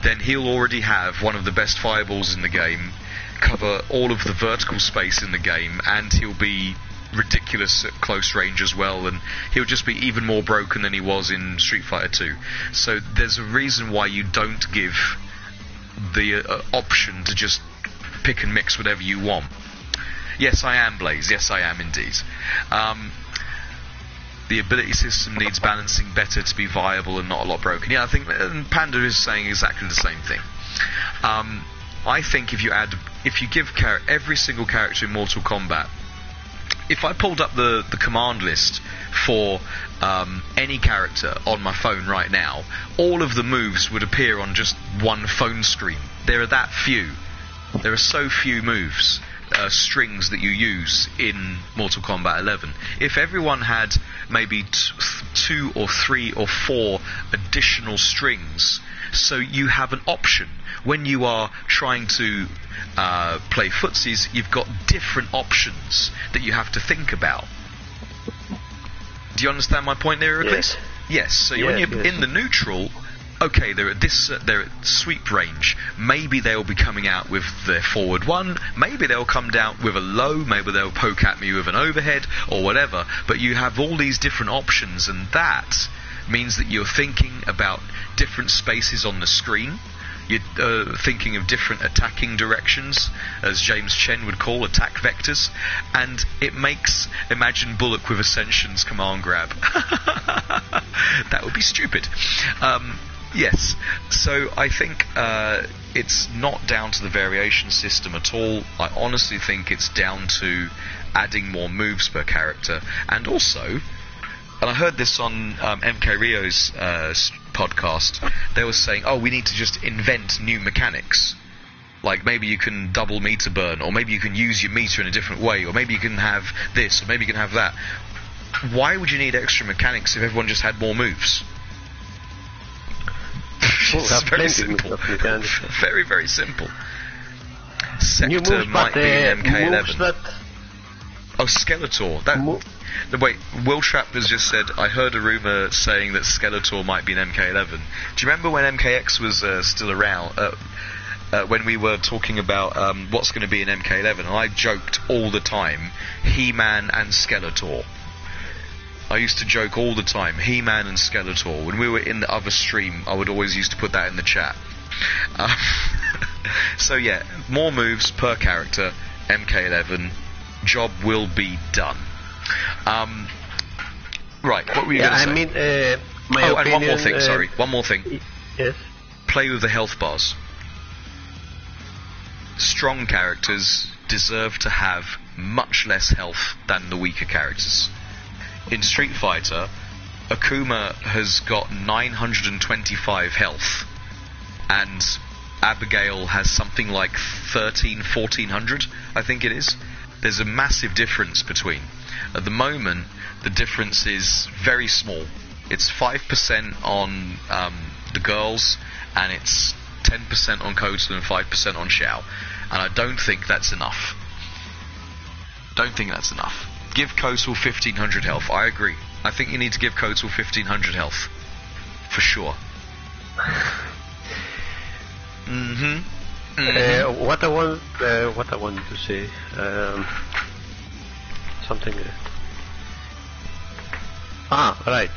then he'll already have one of the best fireballs in the game, cover all of the vertical space in the game, and he'll be ridiculous at close range as well, and he'll just be even more broken than he was in Street Fighter 2. So there's a reason why you don't give the option to just pick and mix whatever you want. Yes, I am, Blaze. Yes, I am indeed. The ability system needs balancing better to be viable and not a lot broken. Yeah, I think Panda is saying exactly the same thing. I think if you give every single character in Mortal Kombat, if I pulled up the command list for any character on my phone right now, all of the moves would appear on just one phone screen. There are that few. There are so few moves, strings that you use in Mortal Kombat 11. If everyone had maybe 2 or 3 or 4 additional strings, so you have an option. When you are trying to play footsies, you've got different options that you have to think about. Do you understand my point there, Heracles? Yes. So when you're in the neutral, okay, they're at sweep range. Maybe they'll be coming out with their forward one. Maybe they'll come down with a low. Maybe they'll poke at me with an overhead or whatever. But you have all these different options, and that means that you're thinking about different spaces on the screen. You're thinking of different attacking directions, as James Chen would call attack vectors, and it makes, imagine Bullock with Ascension's command grab. That would be stupid. Yes, so I think it's not down to the variation system at all. I honestly think it's down to adding more moves per character, and also, and I heard this on MK Rio's podcast, they were saying, oh, we need to just invent new mechanics. Like maybe you can double meter burn, or maybe you can use your meter in a different way, or maybe you can have this, or maybe you can have that. Why would you need extra mechanics if everyone just had more moves? It's very simple. Very, very simple. Sector might be in MK11. Oh, Skeletor. Wait, Will Trap has just said, I heard a rumour saying that Skeletor might be in MK11. Do you remember when MKX was still around? When we were talking about what's going to be in MK11, and I joked all the time, He-Man and Skeletor. I used to joke all the time, He-Man and Skeletor. When we were in the other stream, I would always used to put that in the chat. So yeah, more moves per character, MK11, job will be done. Right, what were you going to say? I mean, my opinion, and one more thing, sorry, one more thing. Yes. Play with the health bars. Strong characters deserve to have much less health than the weaker characters. In Street Fighter, Akuma has got 925 health, and Abigail has something like 1400, I think it is. There's a massive difference between. At the moment, the difference is very small. It's 5% on the girls, and it's 10% on Kotal and 5% on Xiao. And I don't think that's enough. Give Kotal 1500 health. I agree. I think you need to give Kotal 1500 health. For sure. What I wanted to say, something. Right.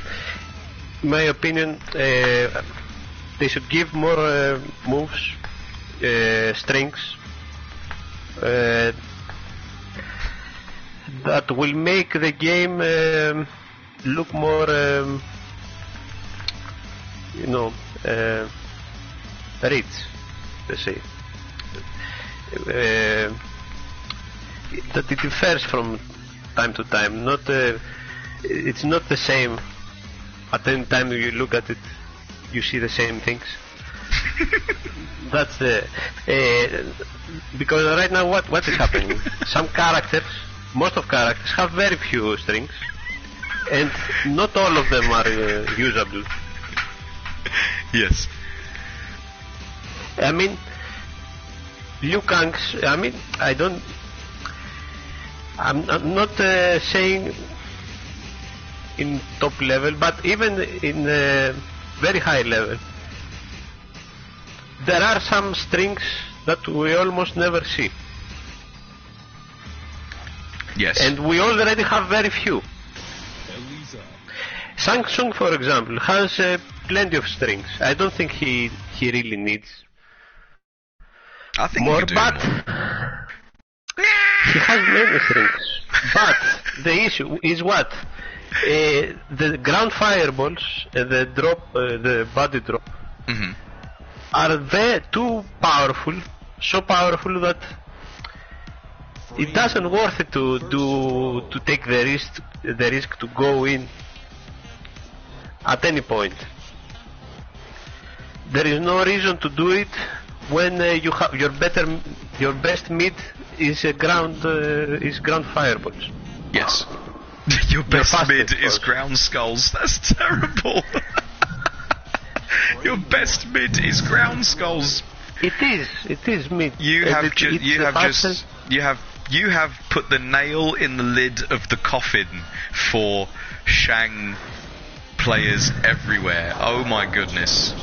In my opinion, they should give more moves, strings, that will make the game look more, rich, let's say. That it differs from time to time. It's not the same. At any time you look at it, you see the same things. That's because right now what is happening? Some characters, most of characters have very few strings, and not all of them are usable. Yes. I mean, Liu Kang's. I mean, I'm not saying in top level, but even in very high level, there are some strings that we almost never see. Yes. And we already have very few. Elisa. Shang Tsung, for example, has plenty of strings. I don't think he really needs I think more, you could do but more. he has many strings. But the issue is what? The ground fireballs, the drop, the body drop, Mhm. are too powerful, so powerful that it doesn't worth it to take the risk to go in at any point. There is no reason to do it when you have your best mid is ground fireballs. Yes. Your best fastest, mid of is course. ground skulls. That's terrible. Your best mid is ground skulls. It is mid. You And have it's the fastest. you have put the nail in the lid of the coffin for Shang players everywhere. Oh my goodness.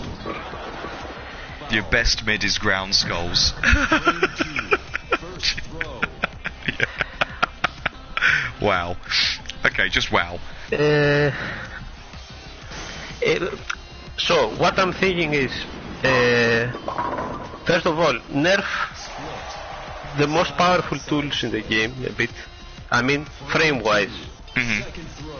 Your best mid is ground skulls. First throw. Wow. Okay, just wow. So what I'm thinking is, first of all, nerf the most powerful tools in the game a bit. I mean, frame-wise. Mhm. Second throw.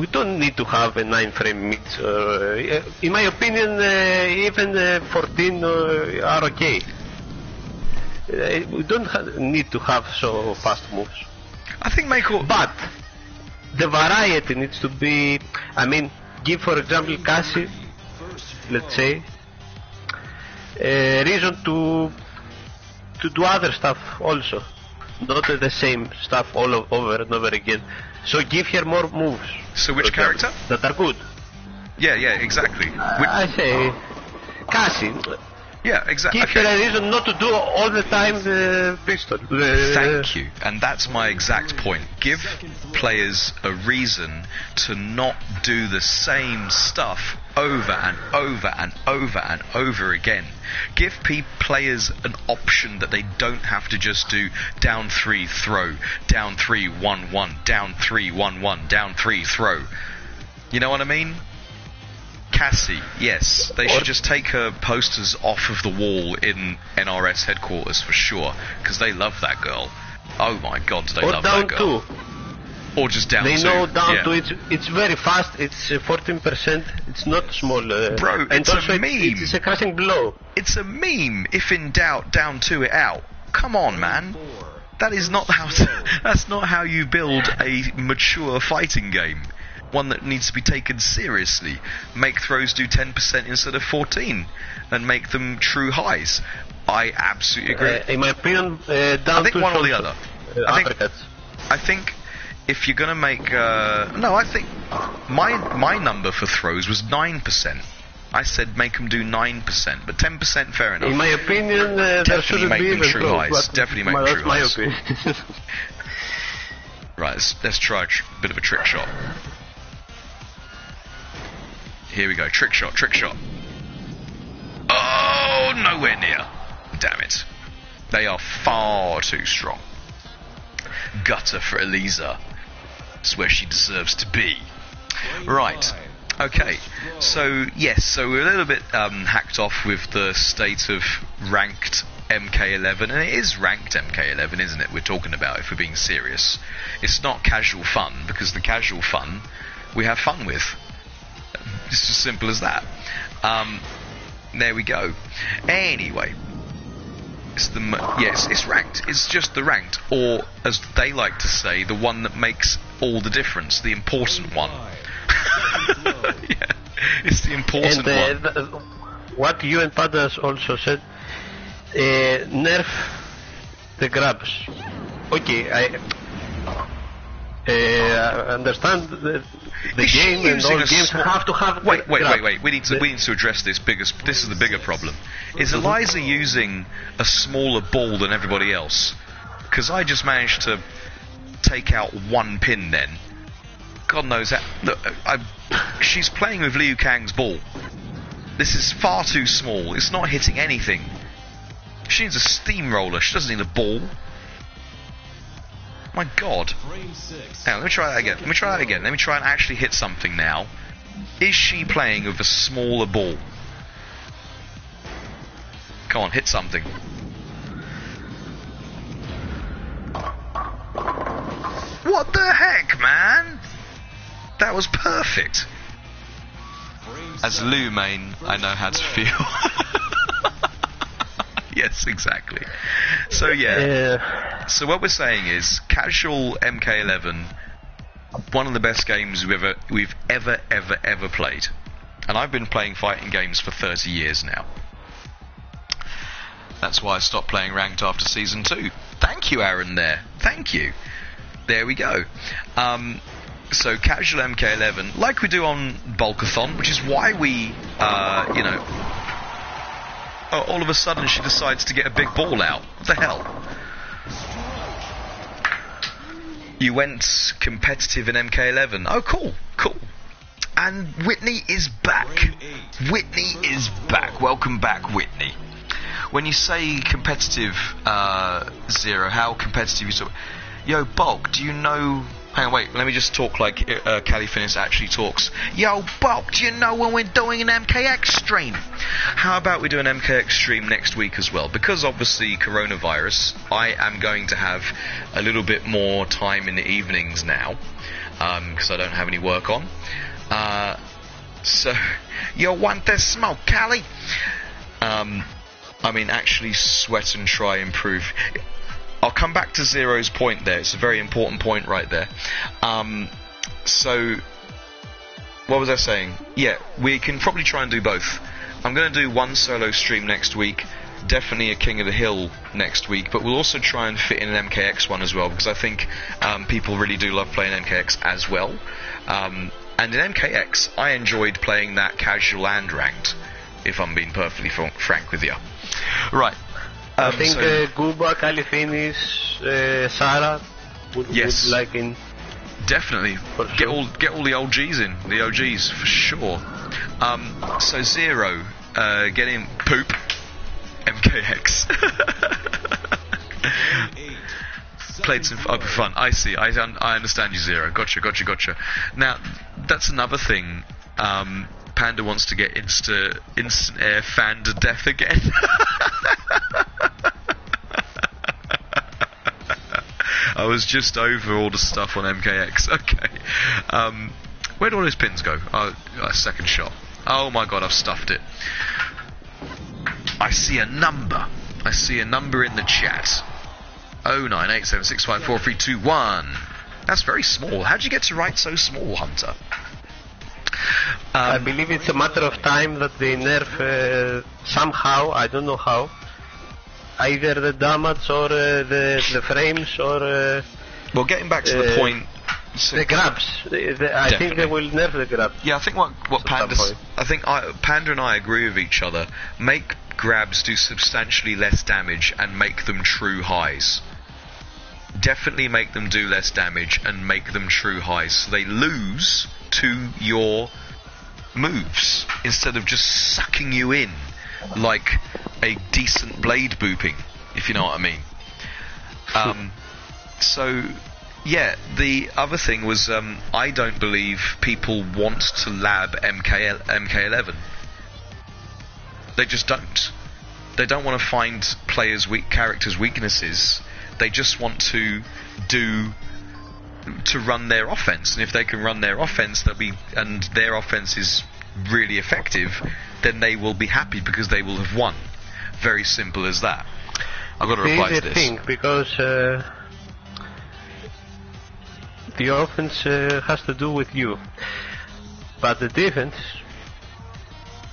We don't need to have a 9-frame mid. In my opinion, even 14 are okay. We don't need to have so fast moves. I think Mako. But the variety needs to be. I mean, give for example Cassie, let's say, a reason to do other stuff also, not the same stuff over and over again. So give her more moves. So which for example, character? that are good? Yeah, exactly. I say Cassie. Yeah, exactly. Give her a reason not to do all the time the pistol. Thank you. And that's my exact point. Give players a reason to not do the same stuff over and over and over and over again. Give players an option that they don't have to just do down 3, throw, down 3, 1, 1, down 3, 1, 1, down 3, throw. You know what I mean? Cassie, yes, they should just take her posters off of the wall in NRS headquarters for sure, because they love that girl. Oh my god, do they Or love down that girl. 2. Or just down They 2. know down yeah. 2 it's very fast, it's 14%, it's not small. Bro, and it's a also meme. It's a crushing blow. It's a meme. If in doubt, down 2 it out. Come on, man. That is not how that's not how you build a mature fighting game. One that needs to be taken seriously. Make throws do 10% instead of 14, and make them true highs. I absolutely agree. In my opinion, down I think 2 one or the also, other. I think- uppercuts. I think if you're gonna make no, I think my number for throws was 9%. I said make them do 9%, but 10% fair enough. In my opinion, there Definitely shouldn't make be them even true throws, highs. but Definitely make them that's true my highs. opinion. Right, let's try a bit of a trick shot. Here we go, trick shot. Oh, nowhere near. Damn it. They are far too strong. Gutter for Elisa. It's where she deserves to be. Right. Okay. So, yes, so we're a little bit hacked off with the state of ranked MK11, and it is ranked MK11, isn't it, we're talking about, if we're being serious. It's not casual fun, because the casual fun we have fun with. It's as simple as that. There we go. Anyway, it's ranked. It's just the ranked, or as they like to say, the one that makes all the difference, the important one. Yeah, it's the important one. What you and Pandas also said, nerf the grabs. Okay, I understand the game and all games have to have. Wait. We need to address this bigger. This is the bigger problem. Is Eliza using a smaller ball than everybody else? Because I just managed to take out one pin. Then, God knows that. Look, she's playing with Liu Kang's ball. This is far too small. It's not hitting anything. She needs a steamroller. She doesn't need a ball. My God. Now, let me try that again. Let me try and actually hit something now. Is she playing with a smaller ball? Come on, hit something. What the heck, man? That was perfect. As Liu main, I know how to feel. Yes, exactly. So yeah. So what we're saying is, casual MK11, one of the best games we've ever played. And I've been playing fighting games for 30 years now. That's why I stopped playing ranked after season 2. Thank you, Aaron. Thank you. There we go. So casual MK11, like we do on Bulkathon, which is why we, all of a sudden she decides to get a big ball out. What the hell? You went competitive in MK11. Oh, cool. And Whitney is back. Welcome back, Whitney. When you say competitive, Zero, how competitive you talk? Yo, Bulk, do you know... Hang on, wait, let me just talk like Cali Finis actually talks. Yo, Bulk, do you know when we're doing an MKX stream? How about we do an MKX stream next week as well? Because obviously coronavirus, I am going to have a little bit more time in the evenings now, because I don't have any work on. So, you want the smoke, Cali? Actually sweat and try and improve. I'll come back to Zero's point there. It's a very important point right there. So, what was I saying? Yeah, we can probably try and do both. I'm going to do one solo stream next week, definitely a King of the Hill next week, but we'll also try and fit in an MKX one as well, because I think people really do love playing MKX as well. And in MKX, I enjoyed playing that casual and ranked, if I'm being perfectly frank with you. Right. I think Guba, Cali Finis, Sarah would like in. Definitely. Get all the OGs in. The OGs, for sure. So Zero, get in poop. MKX. Played some open fun. I see. I understand you, Zero. Gotcha. Now, that's another thing. Panda wants to get instant air fan to death again. I was just over all the stuff on MKX. Okay. Where'd all those pins go? Oh, a second shot. Oh my God, I've stuffed it. I see a number in the chat. 0987654321. That's very small. How'd you get to write so small, Hunter? I believe it's a matter of time that they nerf somehow, I don't know how, either the damage or the frames or... well, getting back to the point... The grabs. I think they will nerf the grabs. Yeah, I think what Panda... Panda and I agree with each other. Make grabs do substantially less damage and make them true highs. Definitely make them do less damage and make them true highs, so they lose to your moves instead of just sucking you in like a decent blade booping, if you know what I mean. So yeah, the other thing was I don't believe people want to lab MK11. They just don't. They don't want to find characters' weaknesses. They just want to run their offense, and if they can run their offense, and their offense is really effective, then they will be happy because they will have won. Very simple as that. I've got to reply to It's a this. thing because the offense has to do with you, but the defense,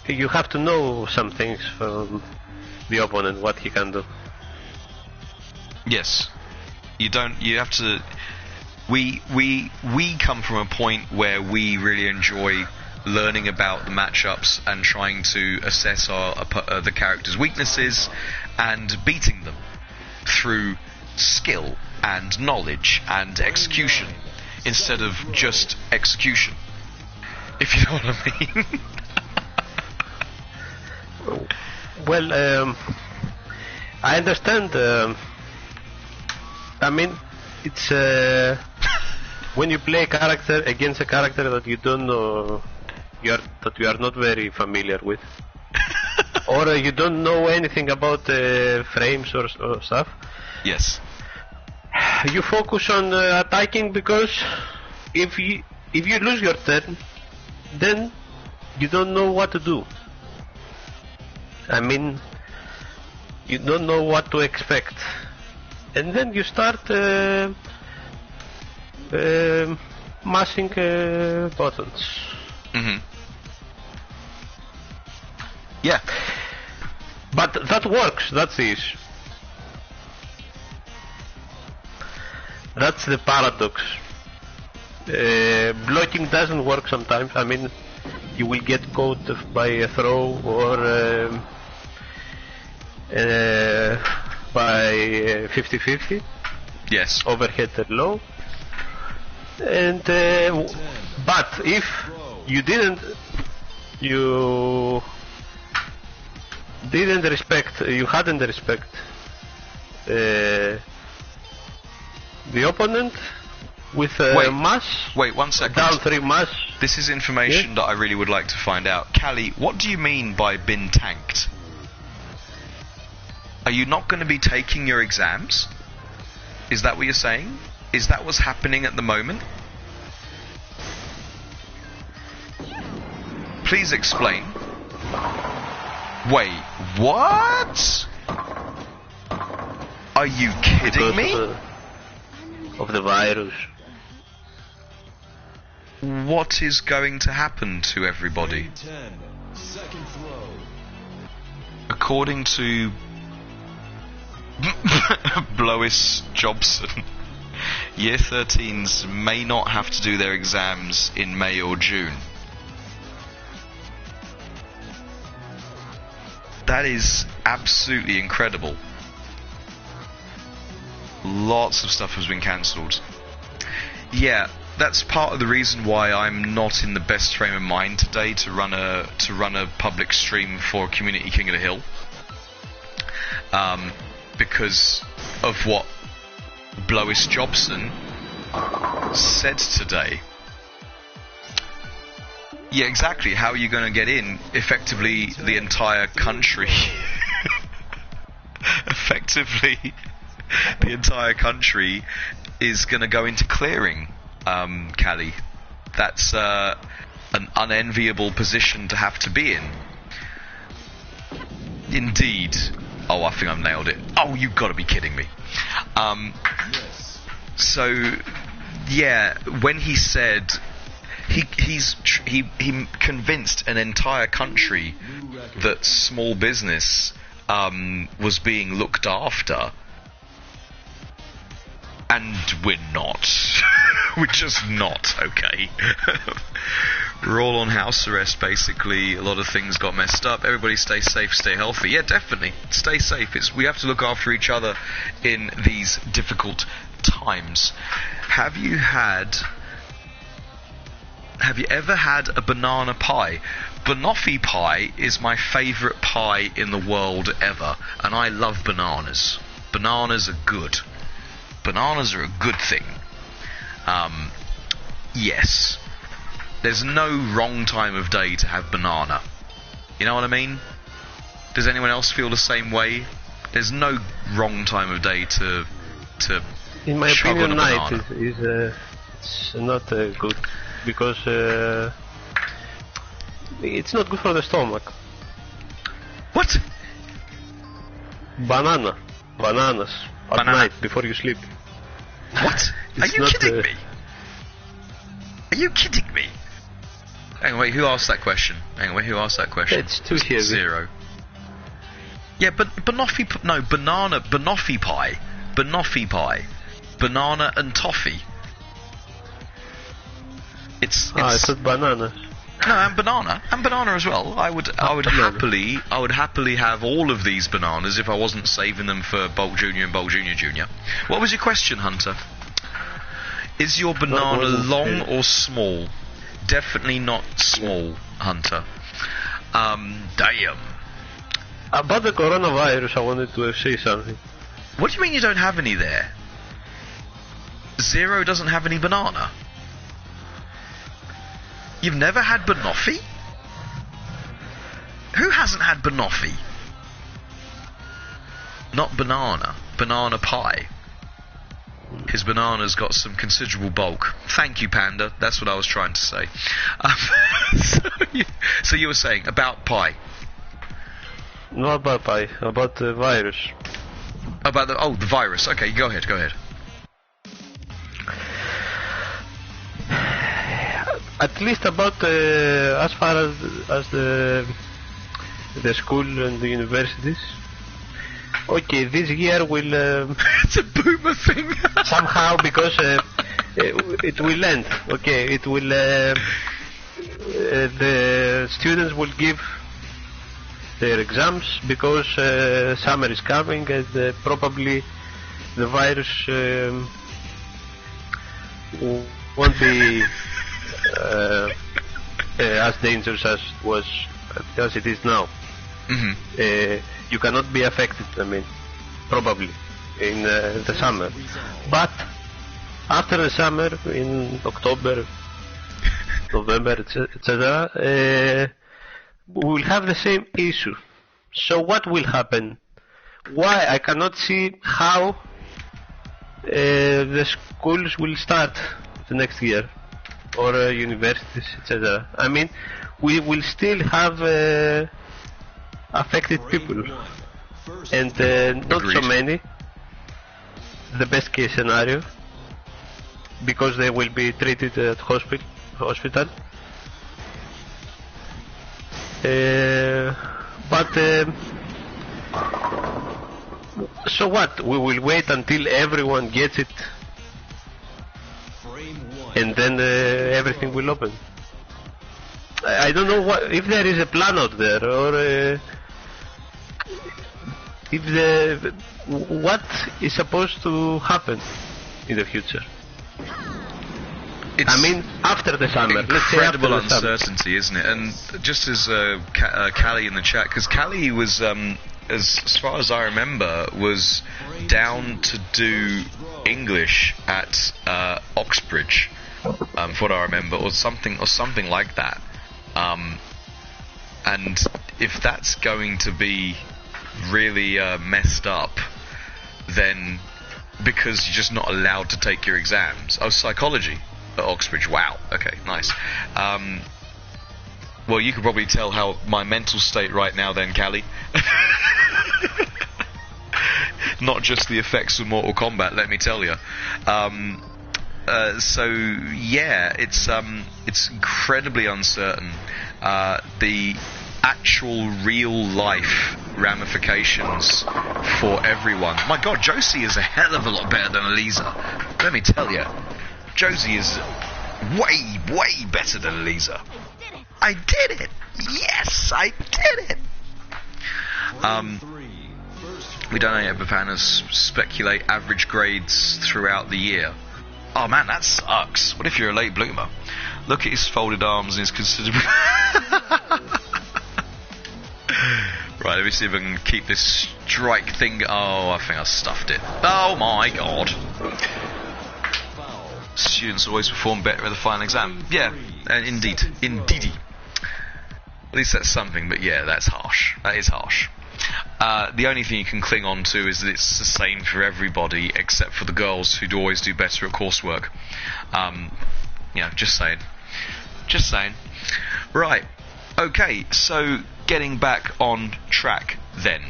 you have to know some things from the opponent, what he can do. Yes. You have to. We come from a point where we really enjoy learning about the matchups and trying to assess the characters' weaknesses and beating them through skill and knowledge and execution instead of just execution. If you know what I mean. Well, I understand. I mean, it's when you play a character against a character that you don't know, that you are not very familiar with, or you don't know anything about frames or stuff. Yes. You focus on attacking because if you lose your turn, then you don't know what to do. I mean, you don't know what to expect, and then you start mashing buttons. Mm-hmm. Yeah. But that works. That's the issue. That's the paradox. Blocking doesn't work sometimes. I mean, you will get caught by a throw or by 50-50. Yes. Overhead and low. And but if you hadn't respect the opponent with mash. Wait 1 second. Down 3 mash. This is information that I really would like to find out. Callie, what do you mean by been tanked? Are you not going to be taking your exams? Is that what you're saying? Is that what's happening at the moment? Please explain. Wait, what? Are you kidding me? Of the virus. What is going to happen to everybody? 10. Second throw. According to Blois Jobson, Year 13s may not have to do their exams in May or June. That is absolutely incredible. Lots of stuff has been cancelled. Yeah, that's part of the reason why I'm not in the best frame of mind today to run a public stream for Community King of the Hill. Because of what Blois Jobson said today. Yeah, exactly. How are you going to get in? Effectively, the entire country. Effectively, the entire country is going to go into clearing, Callie. That's an unenviable position to have to be in. Indeed. Oh, I think I've nailed it. Oh, you've got to be kidding me. Yes. So, yeah, when he said he convinced an entire country that small business was being looked after, and we're not. We're just not, okay? We're all on house arrest, basically. A lot of things got messed up. Everybody stay safe, stay healthy. Yeah, definitely. Stay safe. We have to look after each other in these difficult times. Have you ever had a banana pie? Banoffee pie is my favourite pie in the world ever, and I love bananas. Bananas are good. Bananas are a good thing. Yes. There's no wrong time of day to have banana. You know what I mean? Does anyone else feel the same way? There's no wrong time of day to In my chug on opinion, a night banana. is it's not good because It's not good for the stomach. What? Bananas at Banana. night before you sleep. What? Are It's you not, kidding me? Are you kidding me? Hang on, wait, who asked that question? Hang on, wait, who asked that question? It's too heavy. Zero. Yeah, but banoffee pie. Banoffee pie. Banana and toffee. It's I thought bananas. no, and banana as well. I would happily have all of these bananas if I wasn't saving them for Bolt Junior and Bolt Junior Junior. What was your question, Hunter? Is your banana long or small? Definitely not small, Hunter. Damn. About the coronavirus, I wanted to say something. What do you mean you don't have any there? Zero doesn't have any banana? You've never had banoffee? Who hasn't had banoffee? Not banana. Banana pie. His banana's got some considerable bulk. Thank you, Panda. That's what I was trying to say. So you were saying about pie. Not about pie, about the virus. About the virus. Okay, go ahead. At least about as far as the school and the universities. Okay, this year will It's a boomer thing. somehow, because it will end. Okay, it will. The students will give their exams because summer is coming, and probably the virus won't be as dangerous as it is now. Mm-hmm. You cannot be affected, I mean, probably in the summer. But after the summer, in October, November, etc., we will have the same issue. So what will happen? Why? I cannot see how the schools will start the next year, or universities, etc. I mean, we will still have affected people, and not so many. The best case scenario, because they will be treated at hospital. But so what? We will wait until everyone gets it, and then everything will open. I don't know if there is a plan out there, or what is supposed to happen in the future. It's I mean, after the summer. Let's say after incredible the summer. uncertainty, isn't it? And just as Callie in the chat, because Callie was, as far as I remember, was down to do English at Oxbridge, from what I remember, or something like that. And if that's going to be really messed up, then because you're just not allowed to take your exams. Oh, psychology at Oxbridge. Wow. Okay, nice. Well, you can probably tell how my mental state right now then, Callie. Not just the effects of Mortal Kombat, let me tell you. So yeah, it's incredibly uncertain. The actual real life ramifications for everyone. My God, Josie is a hell of a lot better than Eliza. Let me tell you, Josie is way better than Eliza. I did it. Yes, I did it. We don't ever plan to speculate average grades throughout the year. Oh man, that sucks. What if you're a late bloomer? Look at his folded arms and his considerable... Right, let me see if I can keep this strike thing... Oh, I think I stuffed it. Oh my God. Students always perform better at the final exam. Yeah, indeed. Indeedy. At least that's something, but yeah, that's harsh. That is harsh. The only thing you can cling on to is that it's the same for everybody except for the girls who'd always do better at coursework. You know, just saying. Just saying. Right. Okay, so getting back on track then.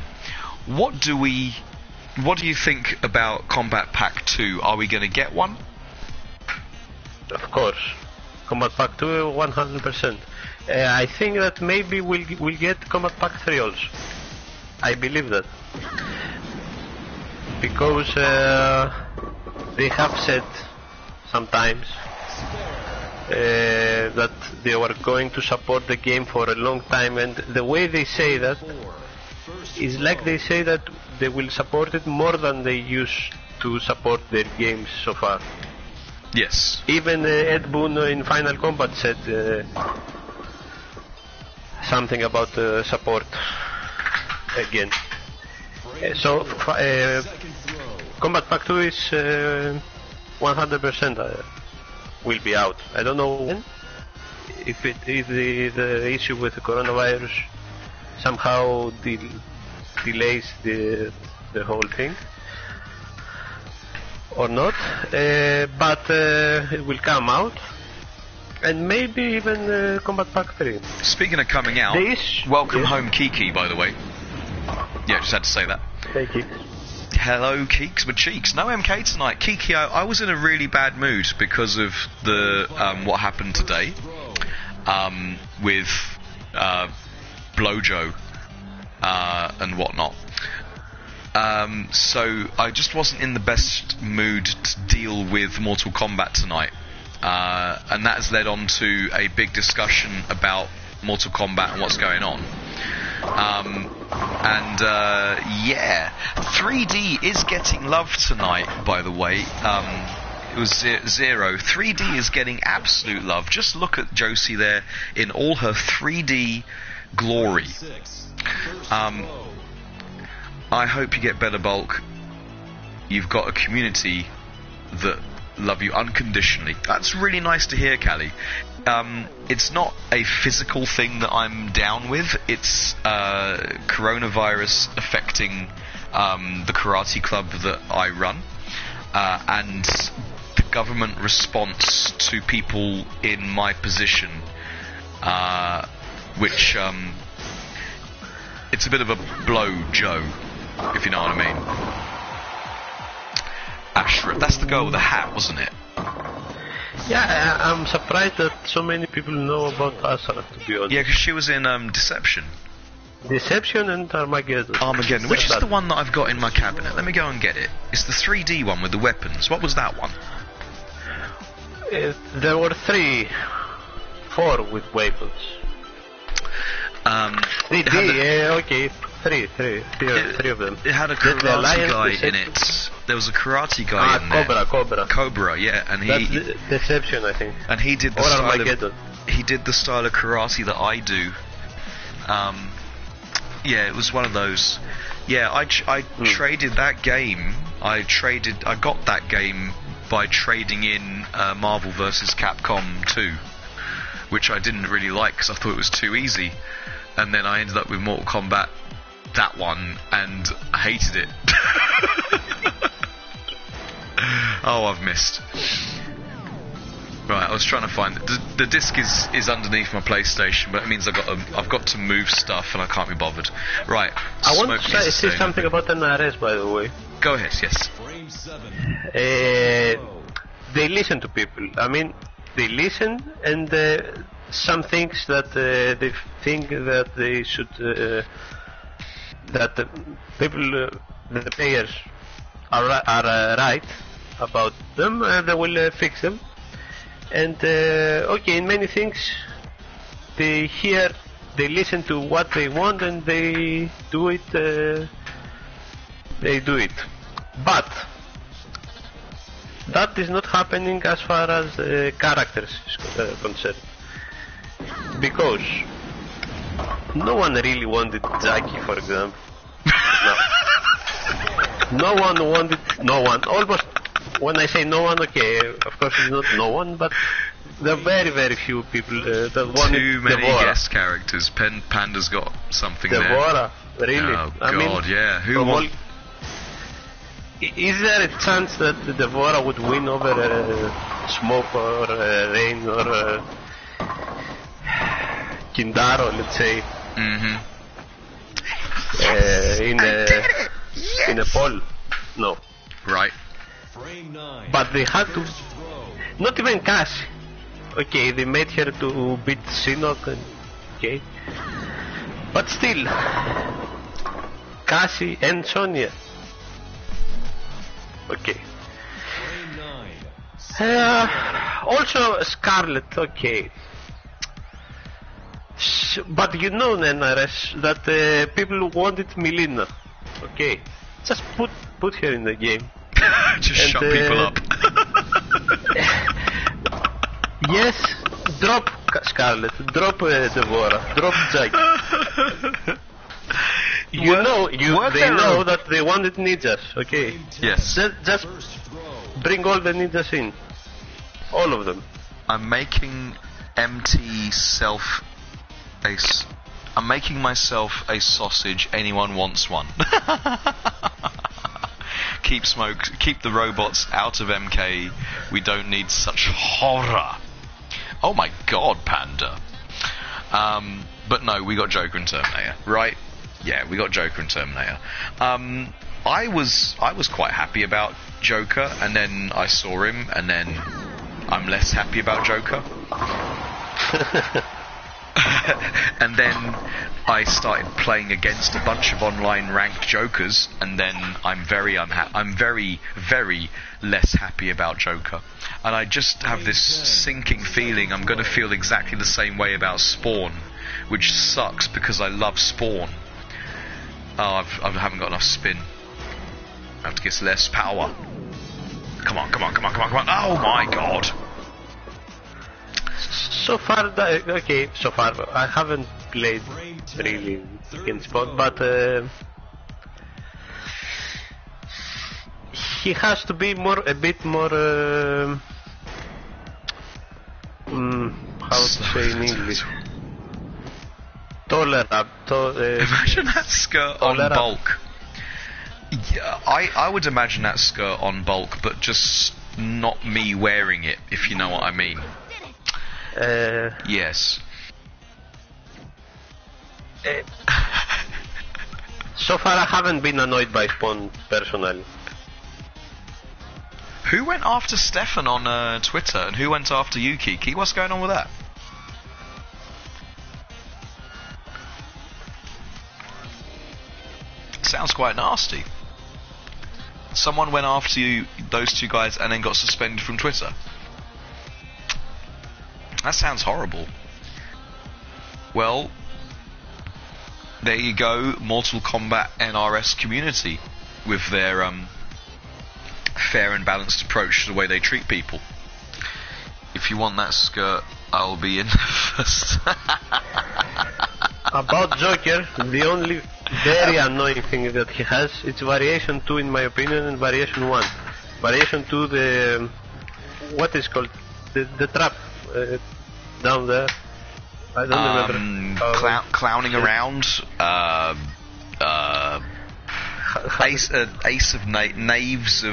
What do you think about Combat Pack 2? Are we going to get one? Of course. Combat Pack 2, 100%. I think that maybe we'll get Combat Pack 3 also. I believe that. Because they have said sometimes that they were going to support the game for a long time, and the way they say that is like they say that they will support it more than they used to support their games so far. Yes. Even Ed Boon in Final Combat said something about support again. So Combat Pack 2 is 100% will be out. I don't know when. If the issue with the coronavirus somehow delays the whole thing or not, but it will come out, and maybe even Combat Pack 3. Speaking of coming out, welcome home Kiki, by the way. Yeah, just had to say that. Hey, Keeks. Hello, Keeks with Cheeks. No MK tonight. Kiki, I was in a really bad mood because of the what happened today with Blojo and whatnot. So I just wasn't in the best mood to deal with Mortal Kombat tonight, and that has led on to a big discussion about Mortal Kombat and what's going on. Yeah, 3D is getting love tonight, by the way. It was Zero. 3D is getting absolute love. Just look at Josie there in all her 3D glory. I hope you get better, Bulk. You've got a community that love you unconditionally. That's really nice to hear, Callie. It's not a physical thing that I'm down with. It's coronavirus affecting the karate club that I run, and the government response to people in my position, which it's a bit of a blow, Joe, if you know what I mean. Ashra, that's the girl with the hat, wasn't it? Yeah, I'm surprised that so many people know about Asra, to be honest. Yeah, because she was in Deception. Deception and Armageddon. Armageddon, which is the one that I've got in my cabinet. Let me go and get it. It's the 3D one with the weapons. What was that one? There were 4 with weapons. 3D, okay, three of them. It had a karate guy in it. There was a karate guy in there. Cobra, yeah, and that's Deception, I think. And he did the style of karate that I do. Yeah, it was one of those. Yeah, I traded that game. I got that game by trading in Marvel vs. Capcom 2, which I didn't really like because I thought it was too easy. And then I ended up with Mortal Kombat, that one, and I hated it. Oh, I've missed. Right, I was trying to find it. The disc is underneath my PlayStation, but it means I've got to move stuff and I can't be bothered. Right. I want to say something about NRS, by the way. Go ahead. Yes. They listen to people. I mean, they listen, and some things that they think that they should that the people, the players are right about them, they will fix them. And okay, in many things they listen to what they want and they do it. But that is not happening as far as characters is concerned, because no one really wanted Jackie, for example. No one. Almost. When I say no one, okay, of course it's not no one, but there are very, very few people that wanted too many Devora. Guest characters. Panda's got something Devora, there. really? Oh I God, mean, yeah. Who won? Is there a chance that Devora would win over Smoke or Rain or Kindaro, let's say, Mm-hmm. in a poll. No. Right. Frame 9. But they had to, Throw. not even Cassie. Okay, they made her to beat Shinnok, okay. But still, Cassie and Sonya. Okay. Frame 9. Also Scarlet, okay. But you know, NRS, that people wanted Mileena. Okay. Just put her in the game. Just And, shut people up. Yes, drop Scarlet, drop Devorah, drop Jack. They know that they wanted ninjas, okay? Yes. Just First throw. bring all the ninjas in. All of them. I'm making I'm making myself a sausage. Anyone wants one. Keep the robots out of MK. We don't need such horror. Oh my god, Panda. But no, we got Joker and Terminator, right? Yeah, we got Joker and Terminator. I was quite happy about Joker, and then I saw him, and then I'm less happy about Joker. And then I started playing against a bunch of online ranked Jokers, and then I'm very unhappy. I'm very, very less happy about Joker. And I just have this sinking feeling I'm going to feel exactly the same way about Spawn, which sucks because I love Spawn. Oh, I haven't got enough spin. I have to get less power. Come on. Oh my god. So far, I haven't played really against Spawn, but he has to be a bit more, how to say in English, tolerant. Imagine that skirt on bulk. Yeah, I would imagine that skirt on bulk, but just not me wearing it, if you know what I mean. Yes. So far I haven't been annoyed by Spawn personally. Who went after Stefan on Twitter, and who went after you, Kiki? What's going on with that? Sounds quite nasty. Someone went after you, those two guys, and then got suspended from Twitter. That sounds horrible. Well, there you go, Mortal Kombat NRS community with their fair and balanced approach to the way they treat people. If you want that skirt, I'll be in first. About Joker, the only very annoying thing that he has, it's variation 2 in my opinion and variation 1. Variation 2, the what is called the trap down there. I don't remember. Clowning around. Ace of Knaves.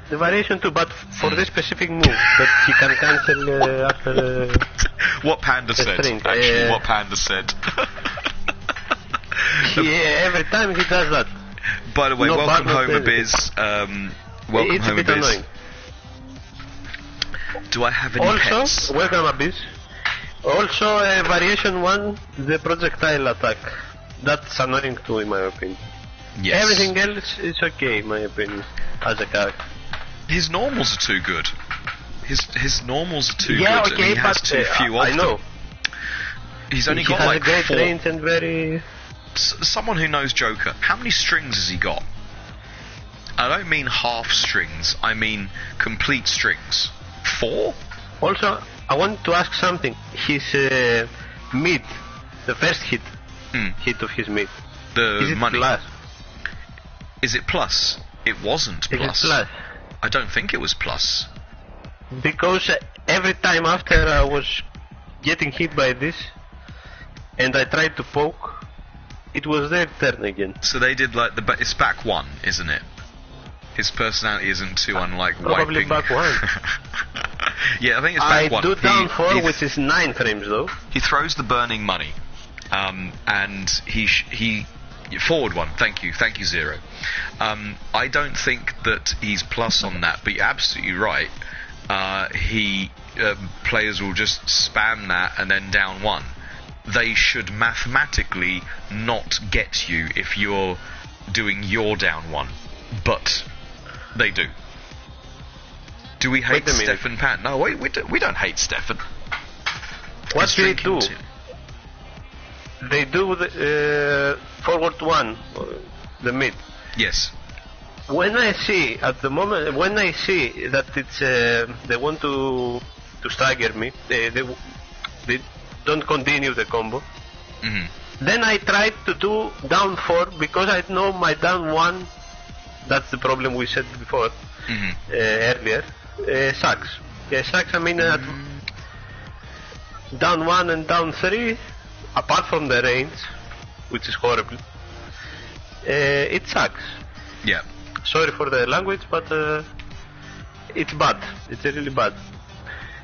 The variation 2, but for this specific move that he can cancel after. What Panda said. string. Actually, what Panda said. Yeah, every time he does that. By the way, No welcome button, home, anything. Abiz. Welcome It's a home, bit Abiz. annoying. Do I have any pets? Also, welcome Abyss. Also, variation 1, the projectile attack. That's annoying too, in my opinion. Yes. Everything else is okay, in my opinion, as a character. His normals are too good. His normals are too Yeah, good, okay, and he has but too few of I know. them. He's only He got has like a great 4. range and very. Someone who knows Joker, how many strings has he got? I don't mean half strings, I mean complete strings. 4? Also, I wanted to ask something. His mid, the first hit of his mid. The Is it money. plus? Is it plus? It wasn't Is plus. it plus? I don't think it was plus. Because every time after I was getting hit by this, and I tried to poke, it was their turn again. So they did like it's back 1, isn't it? His personality isn't too unlike Probably wiping. back 1. Yeah, I think it's I back one. do down He- 4, he- which is 9 frames though. He throws the burning money, and he forward one. Thank you, Zero. I don't think that he's plus on that, but you're absolutely right. Players will just spam that and then down 1. They should mathematically not get you if you're doing your down 1, but they do. Do we hate Wait a minute. Stefan Pan? No, we don't hate Stefan. What He's do they drinking do? too- They do the forward 1, the mid. Yes. When I see at the moment, when I see that it's they want to stagger me, they don't continue the combo. Hmm. Then I try to do down 4 because I know my down 1. That's the problem we said before Hmm. earlier. Sucks. Yeah, sucks. I mean, down 1 and down 3, apart from the range, which is horrible, it sucks. Yeah. Sorry for the language, but it's bad. It's really bad.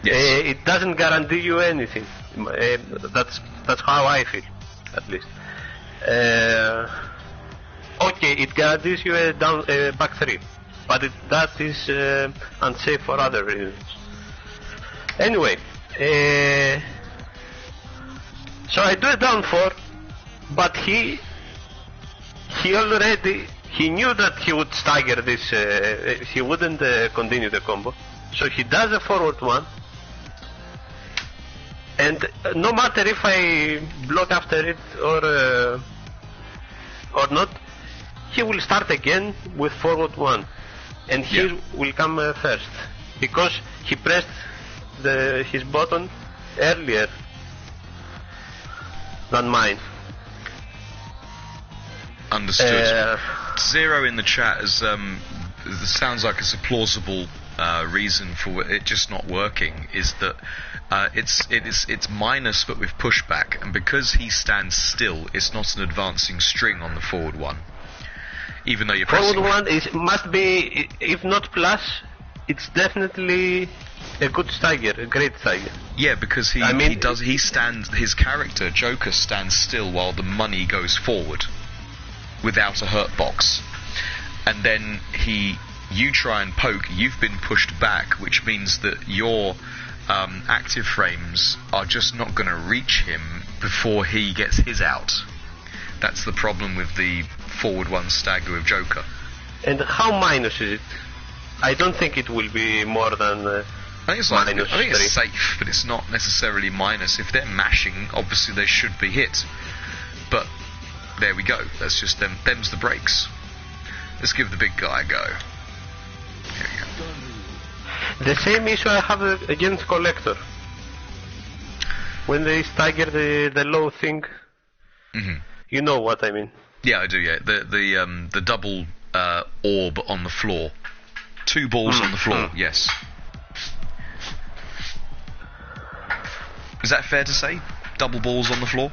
Yes. It doesn't guarantee you anything. That's how I feel, at least. Okay, it guarantees you a back 3, but that is unsafe for other reasons. Anyway, so I do a down 4, but he knew that he would stagger this, he wouldn't continue the combo. So he does a forward 1, and no matter if I block after it or not, he will start again with forward 1, and he will come first, because he pressed his button earlier than mine. Understood. Zero in the chat as sounds like it's a plausible reason for it just not working is that it's minus but with pushback, and because he stands still, it's not an advancing string on the forward 1. Even though you're Forward pressing. 1 must be, if not plus, it's definitely a good stagger, a great stagger. Yeah, because his character Joker stands still while the money goes forward without a hurt box, and then you try and poke, you've been pushed back, which means that your active frames are just not going to reach him before he gets his out. That's the problem with the forward 1 stagger with Joker. And how minus is it? I don't think it will be more than I think it's minus 3. safe, but it's not necessarily minus. If they're mashing, obviously they should be hit. But there we go. That's just them. Them's the breaks. Let's give the big guy a go. Here we go. The same issue I have against Collector. When they stagger the low thing, Mhm. you know what I mean. Yeah, I do. Yeah, the double orb on the floor, 2 balls on the floor. Yes. Is that fair to say? Double balls on the floor.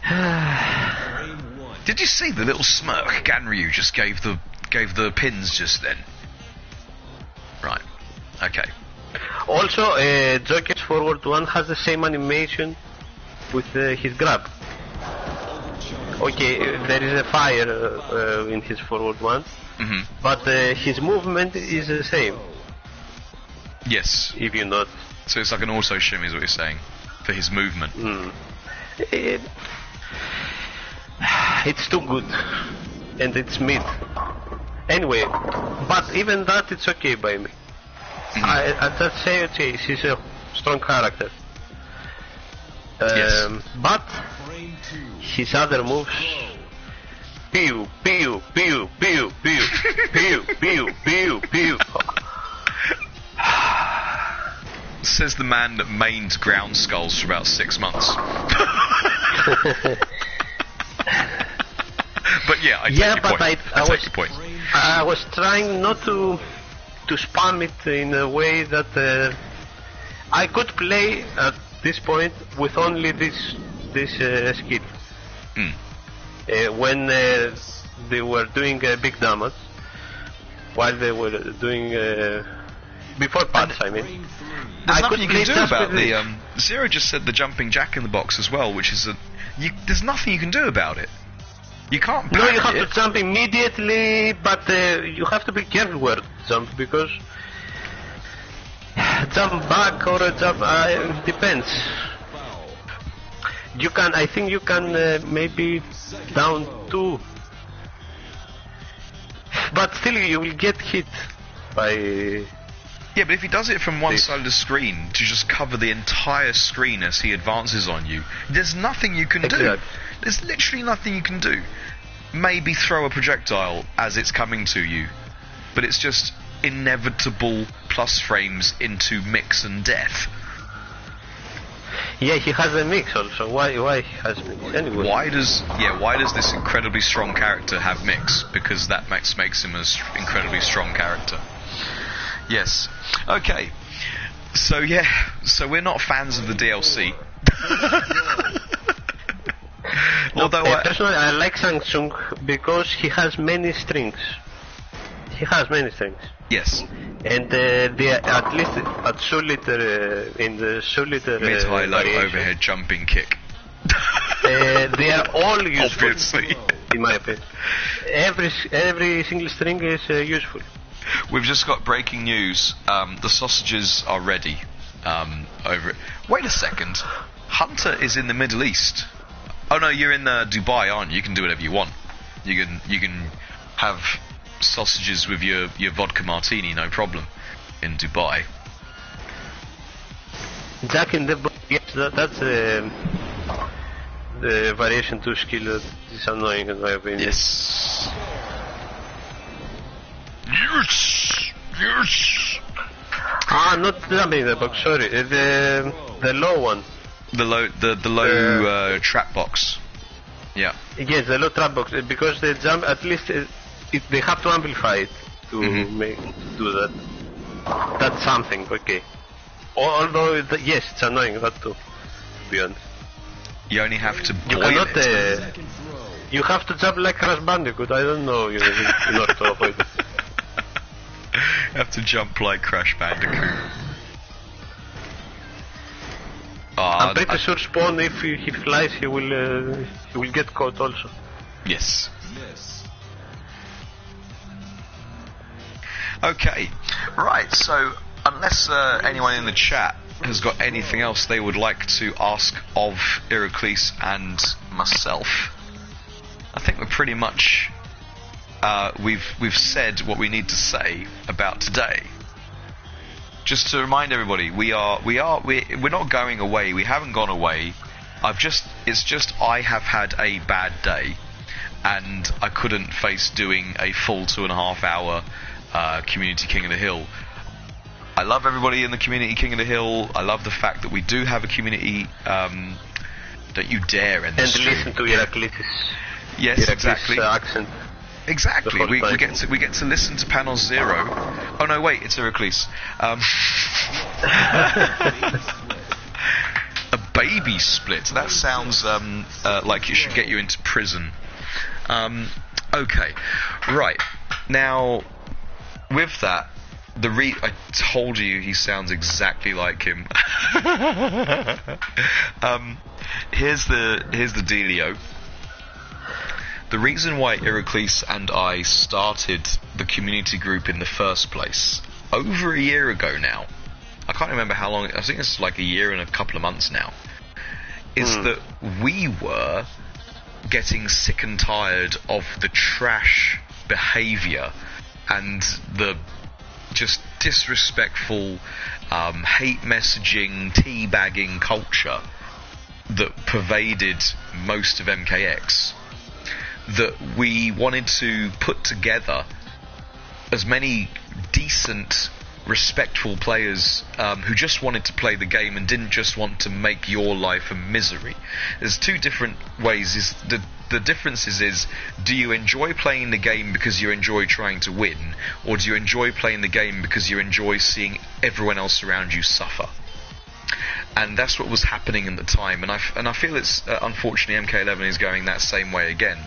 Frame 1. Did you see the little smirk Ganryu just gave the pins just then? Right. Okay. Also, Joker's forward 1 has the same animation with his grab. Okay, there is a fire in his forward 1, Mhm. but his movement is the same, Yes. if you notice. So it's like an auto shim, is what you're saying, for his movement. It's too good, and it's mid. Anyway, but even that, it's okay by me. I just say, okay, he's a strong character. Yes. But Frame 2. his other moves, pew, pew, pew, pew, pew, pew, pew, pew, pew. Says the man that mained ground skulls for about 6 months. But yeah, I take Yeah, your but point. I take was- your point. I was trying not to spam it in a way that I could play at this point with only this skill. Mm. When they were doing big damage, while they were doing before patch. I mean, Frame 3. There's I nothing could you play can do just about with the this. Zero just said the jumping jack in the box as well, which is there's nothing you can do about it. You can't No, you have parry to it. jump immediately, but you have to be careful where to jump because jump back or jump depends. Foul. You can, I think you can maybe down 2, but still you will get hit by. Yeah, but if he does it from one This. side of the screen to just cover the entire screen as he advances on you, there's nothing you can do. Exactly. There's literally nothing you can do. Maybe throw a projectile as it's coming to you, but it's just inevitable plus frames into mix and death. Yeah, he has a mix also. Why he has mix anyway? Why does this incredibly strong character have mix? Because that makes him an incredibly strong character. Yes. Okay. So we're not fans of the DLC. Although Personally, I like Samsung because he has many strings. He has many strings, yes, and they are at least at solitaire in the solitaire mid, high, low, variation, overhead jumping kick. they are all useful. Obviously. In my opinion, every single string is useful. We've just got breaking news. The sausages are ready. Over it. Wait a second. Hunter is in the Middle East. Oh no, you're in Dubai, aren't you? You can do whatever you want. You can have sausages with your vodka martini, no problem, in Dubai. Jack in the Box. Yes, that's the variation to skill that is annoying in my opinion. Yes. Yes. Not jumping in the box. Sorry, the low one. The low trap box. Yeah. Yes, the low trap box because they jump at least they have to amplify it to Mhm. do that. That's something, okay. Although yes, it's annoying that too. To be honest, You only have to you boil cannot. it. Second throw. You have to jump like Crash Bandicoot. I don't know, in order to avoid it. You have to jump like Crash Bandicoot. I'm pretty sure Spawn, if he flies, he will get caught also. Yes. Miss. Okay. Right. So, unless anyone in the chat has got anything else they would like to ask of Iraklis and myself, I think we're pretty much we've said what we need to say about today. Just to remind everybody, we're not going away. We haven't gone away. It's just I have had a bad day, and I couldn't face doing a full 2.5 hour Community King of the Hill. I love everybody in the Community King of the Hill. I love the fact that we do have a community. Don't you dare end the And stream. listen to Iraklis' Yes, exactly. accent. Exactly. The whole We time. get to listen to Panel Zero. Oh no, wait, it's Iraklis. A baby split. That sounds like it should get you into prison. Okay, right now with that, I told you he sounds exactly like him. Here's the dealio. The reason why Iraklis and I started the community group in the first place, over a year ago now, I can't remember how long, I think it's like a year and a couple of months now, is that we were getting sick and tired of the trash behaviour and the just disrespectful, hate messaging, teabagging culture that pervaded most of MKX. That we wanted to put together as many decent, respectful players who just wanted to play the game and didn't just want to make your life a misery. There's two different ways. The difference is do you enjoy playing the game because you enjoy trying to win, or do you enjoy playing the game because you enjoy seeing everyone else around you suffer? And that's what was happening at the time, and I feel it's unfortunately MK11 is going that same way again.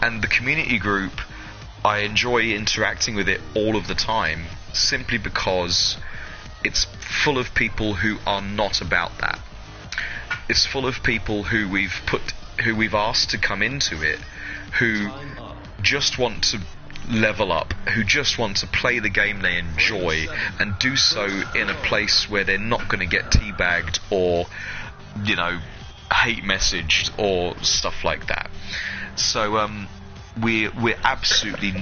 And the community group I enjoy interacting with it all of the time, simply because it's full of people who are not about that. It's full of people who we've asked to come into it, who Time up. just want to level up, who just want to play the game they enjoy and do so in a place where they're not going to get teabagged or, you know, hate messaged or stuff like that. So we're absolutely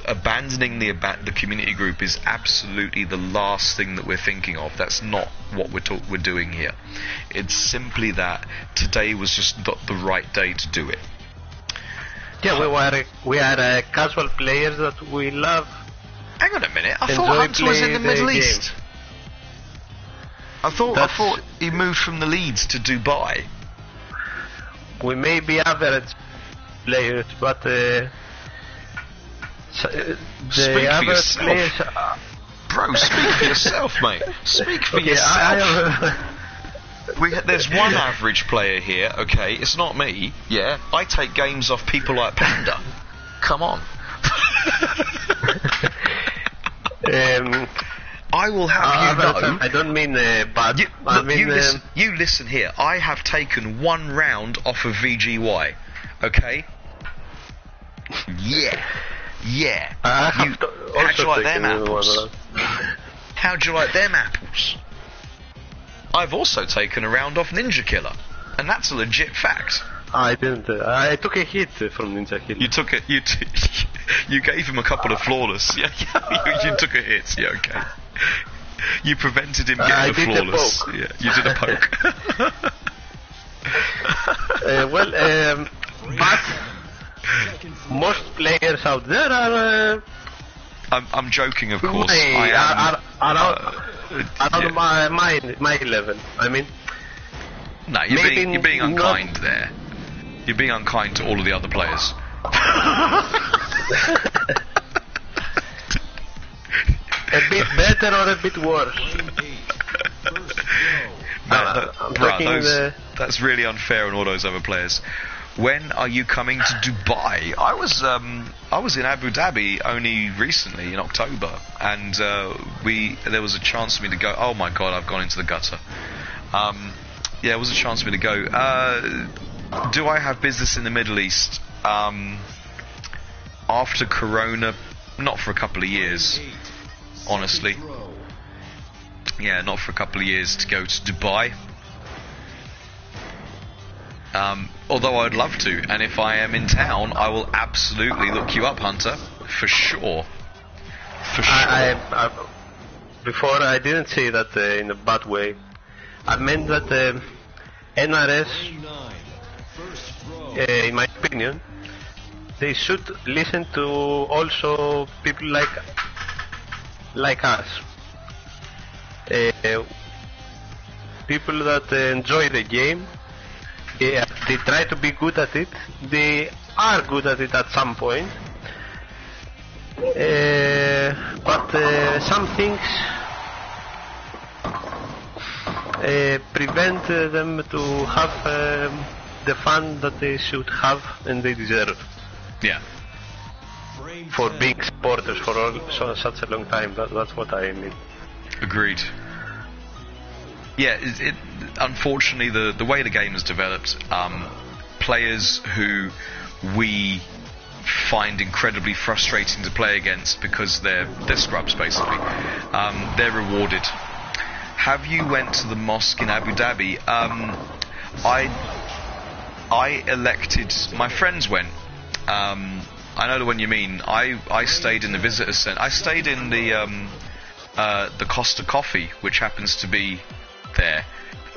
abandoning the community group is absolutely the last thing that we're thinking of. That's not what we're doing here. It's simply that today was just not the right day to do it. Yeah, we are casual players that we love. Hang on a minute. I Enjoy thought Hunter was in the playing the Middle game. East. I thought he moved from the Leeds to Dubai. We may be average players, but the Speak for average yourself. players. Bro, speak for yourself, mate. Speak for Okay, yourself. I am. There's one average player here, okay? It's not me, yeah? I take games off people like Panda. Come on. I will have you know... I don't mean bad. You, I look, mean, you listen here. I have taken one round off of VGY, okay? Yeah. Yeah. I have You- to how'd you also like them taken one apples? round. How'd you like them apples? I've also taken a round off Ninja Killer, and that's a legit fact. I didn't. I took a hit from Ninja Kill. You took it. You gave him a couple of flawless. Yeah, you took a hit. Yeah, okay. You prevented him I getting a did a flawless. poke. Yeah, you did a poke. But most players out there are I'm joking, of course. I am. around Yeah. my level. I mean, No, you're maybe being not- unkind there. You're being unkind to all of the other players. a bit better or a bit worse. Frame 8. First row. I'm Bruh, talking that's really unfair on all those other players. When are you coming to Dubai? I was in Abu Dhabi only recently in October, and there was a chance for me to go. Oh my God, I've gone into the gutter. Yeah, it was a chance for me to go. Do I have business in the Middle East? After Corona, not for a couple of years. 8. Honestly. Second row. Yeah, not for a couple of years to go to Dubai. Although I'd love to, and if I am in town, I will absolutely look you up, Hunter, for sure. For sure. Before I didn't say that in a bad way. I meant that NRS, Frame 9. First row. in my opinion, they should listen to also people like us. People that enjoy the game. Yeah, they try to be good at it. They are good at it at some point. But some things prevent them to have the fun that they should have and they deserve Yeah. Frame for 10. being supporters for such a long time. That's what I mean. Agreed. Yeah, unfortunately, the way the game has developed, players who we find incredibly frustrating to play against because they're scrubs, basically, they're rewarded. Have you went to the mosque in Abu Dhabi? I elected. My friends went. I know the one you mean. I stayed in the visitor centre. I stayed in the Costa Coffee, which happens to be there,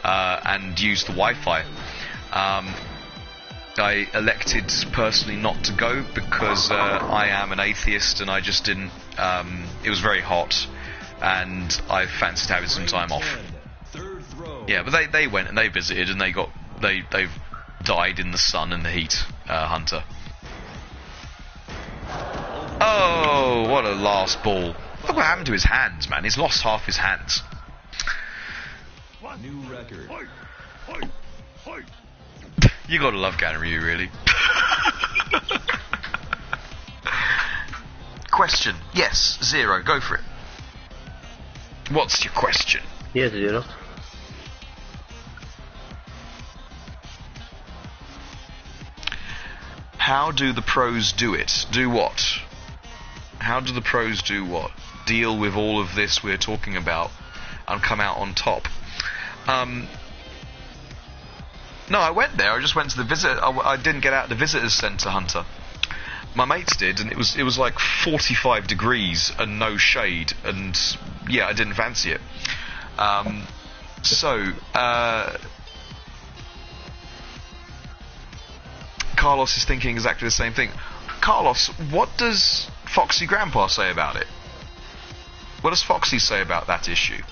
and used the Wi-Fi. I elected personally not to go because I am an atheist and I just didn't. It was very hot, and I fancied having some time off. 10. Third row. Yeah, but they went and they visited and they've died in the sun and the heat. Hunter. Oh, what a last ball! Look what happened to his hands, man. He's lost half his hands. New record. You gotta love Ganryu, really. question? Yes, Zero, go for it. What's your question? Yes, Zero. How do the pros do it? Do what? How do the pros do what? Deal with all of this we're talking about and come out on top? No, I went there. I just went to the visit. I didn't get out the visitors centre, Hunter. My mates did, and it was like 45 degrees and no shade, and yeah, I didn't fancy it. Carlos is thinking exactly the same thing. Carlos, what does Foxy Grandpa say about it? What does Foxy say about that issue?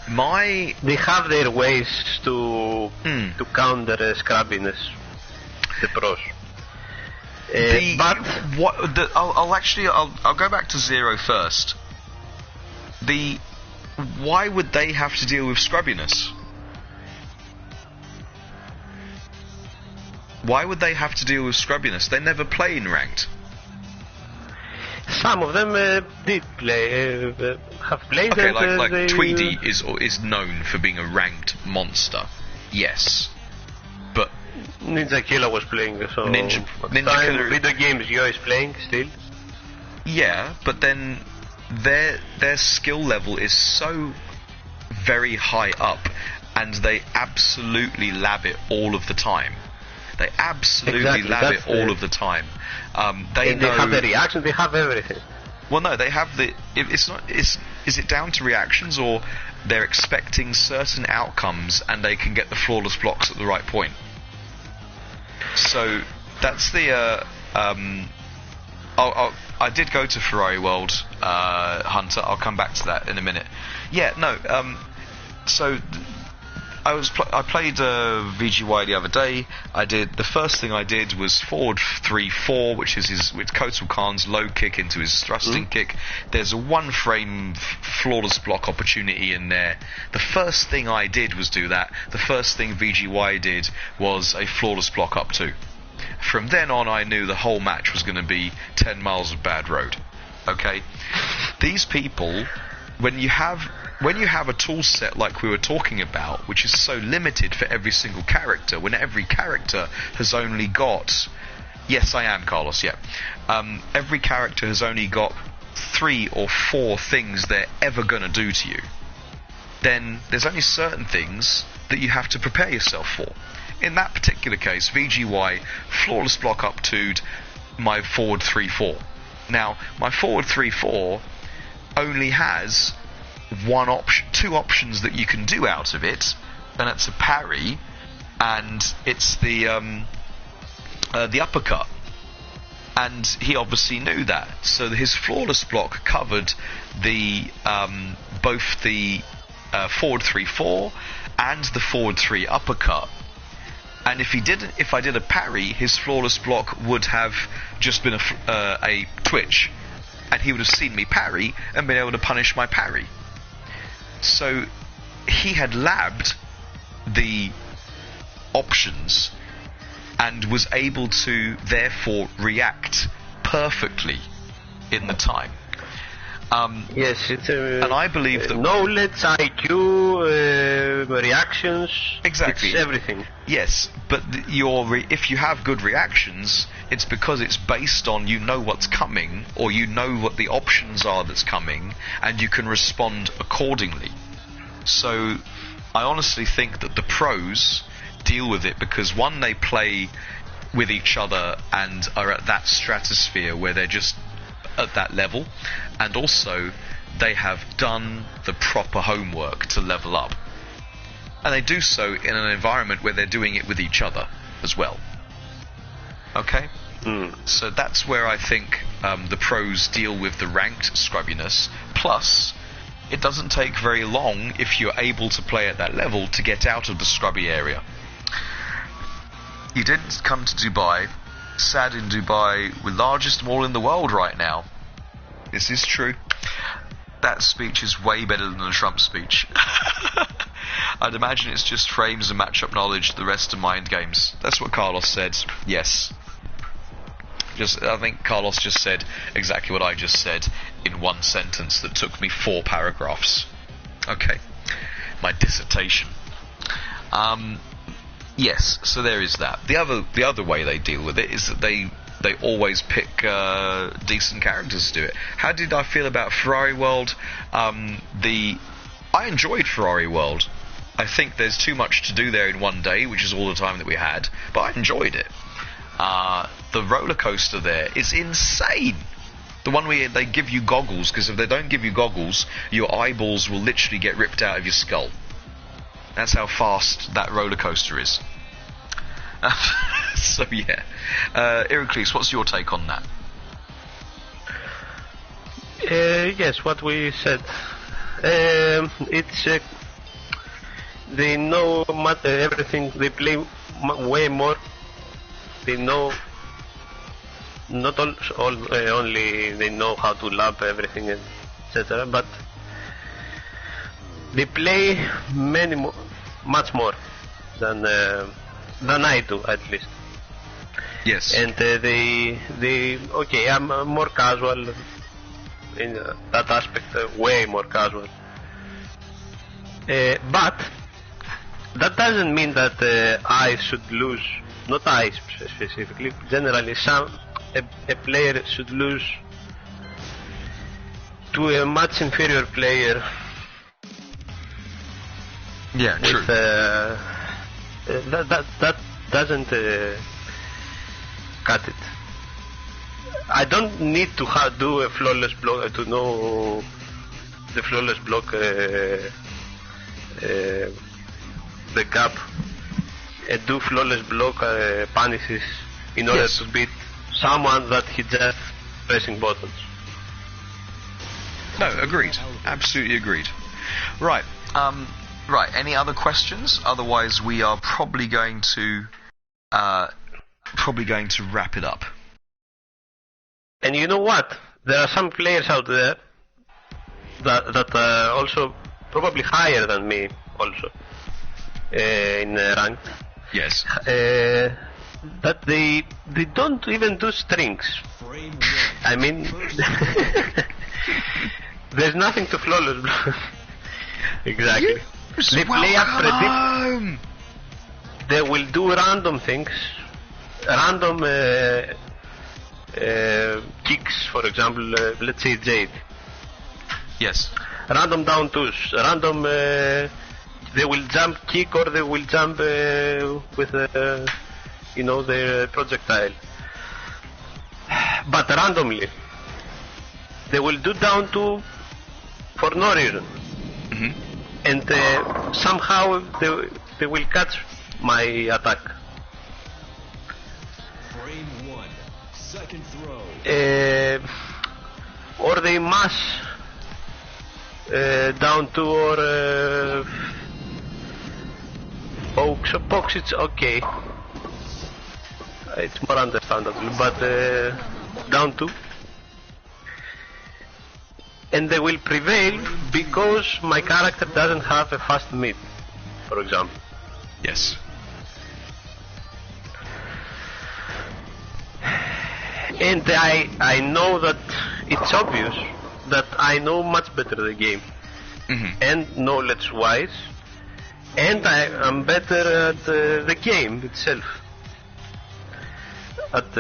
They have their ways to counter scrappiness, the pros. I'll go back to Zero first. Why would they have to deal with scrubbiness? Why would they have to deal with scrubbiness? They never play in ranked. Some of them did play, have played. Okay, like Tweedy is known for being a ranked monster. Yes, but Ninja Killer was playing. So Ninja Killer. Video games, Yo is playing still. Yeah, but then their skill level is so very high up, and they absolutely lab it all of the time. They absolutely lab it all of the time. They have the reaction. They have everything. Well, no, they have the. It's not. Is it down to reactions, or they're expecting certain outcomes and they can get the flawless blocks at the right point? So that's the. I did go to Ferrari World, Hunter. I'll come back to that in a minute. Yeah, no. So I played VGY the other day. The first thing I did was forward 3-4, which is with Kotal Khan's low kick into his thrusting kick. There's a 1 frame flawless block opportunity in there. The first thing I did was do that. The first thing VGY did was a flawless block up 2. From then on, I knew the whole match was going to be 10 miles of bad road. Okay? These people, when you have a tool set like we were talking about, which is so limited for every single character, when every character has only got... Yes, I am, Carlos, yeah. Every character has only got 3 or 4 things they're ever going to do to you. Then there's only certain things that you have to prepare yourself for. In that particular case, VGY, flawless block up 2'd my forward 3-4. Now, my forward 3-4 only has 2 options that you can do out of it, and it's a parry, and it's the uppercut. And he obviously knew that, so his flawless block covered the both the forward 3-4 and the forward 3 uppercut. And if I did a parry, his flawless block would have just been a twitch, and he would have seen me parry and been able to punish my parry. So he had labbed the options and was able to therefore react perfectly in the time. Yes, it's and I believe that knowledge, IQ, reactions, exactly, it's everything. Yes, but if you have good reactions, it's because it's based on you know what's coming, or you know what the options are that's coming, and you can respond accordingly. So I honestly think that the pros deal with it because, one, they play with each other and are at that stratosphere where they're just at that level, and also they have done the proper homework to level up, and they do so in an environment where they're doing it with each other as well. Okay? So that's where I think the pros deal with the ranked scrubbiness. Plus, it doesn't take very long, if you're able to play at that level, to get out of the scrubby area. You didn't come to Dubai. Sad in Dubai, we're largest mall in the world right now. This is true. That speech is way better than the Trump speech. I'd imagine it's just frames and matchup knowledge, the rest are mind games. That's what Carlos said. Yes. I think Carlos just said exactly what I just said in one sentence that took me 4 paragraphs. Okay, my dissertation. Yes, so there is that. The other way they deal with it is that they always pick decent characters to do it. How did I feel about Ferrari World? I enjoyed Ferrari World. I think there's too much to do there in one day, which is all the time that we had, but I enjoyed it. The roller coaster there is insane. The one where they give you goggles, because if they don't give you goggles, your eyeballs will literally get ripped out of your skull. That's how fast that roller coaster is. So yeah, Iraklis, what's your take on that? Yes, what we said. It's they know everything. They play way more. They know not only they know how to lap everything, etc. But they play much more than I do, at least. Yes. And okay, I'm more casual in that aspect, way more casual. But that doesn't mean that I should lose. Not I specifically. Generally, a player should lose to a much inferior player. Yeah, true. With, that doesn't cut it. I don't need to do a flawless block to know the flawless block, the gap, and do flawless block punishes in order to beat someone that he just pressing buttons. No, agreed. Absolutely agreed. Right. Right. Any other questions? Otherwise, we are probably going to wrap it up. And you know what? There are some players out there that are also probably higher than me, also in rank. Yes. That they don't even do strings. I mean, there's nothing to flawless. Exactly. They play unpredictable. They will do random things, random kicks, for example. Let's say Jade. Yes. Random down twos, random. They will jump kick or they will jump with the projectile. But randomly, they will do down two for no reason. Mm-hmm. And somehow they will catch my attack. Frame 1, second throw. Or they mash down two or pokes. So pokes it's okay. It's more understandable, but down two. And they will prevail because my character doesn't have a fast mid, for example. Yes. And I know that it's obvious that I know much better the game, and knowledge-wise, and I am better at the game itself, at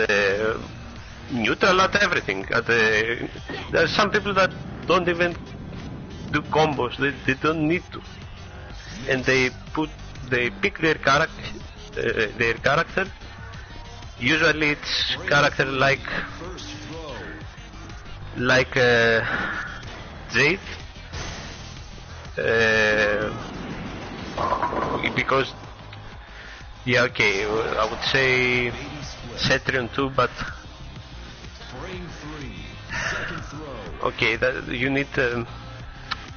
neutral, at everything. There are some people that don't even do combos. They don't need to, and they pick their character. Usually it's character like Jade, because I would say Cetrion too, but okay, that you need to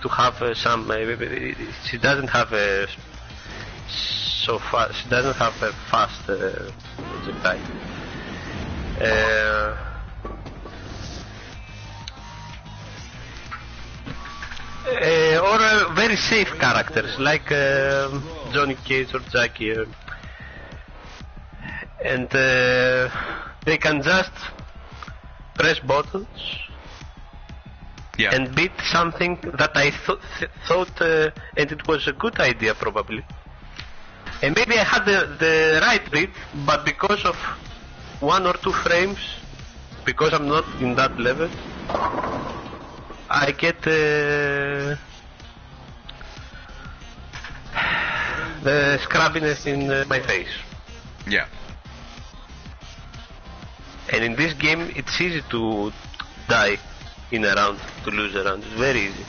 have some. She doesn't have a so fast. She doesn't have a fast projectile. Or very safe characters like Johnny Cage or Jackie, and they can just press buttons Yeah. and beat something that I thought, and it was a good idea probably. And maybe I had the right beat, but because of 1 or 2 frames, because I'm not in that level, I get the scrappiness in my face. Yeah. And in this game, it's easy to die in a round, to lose a round. It's very easy.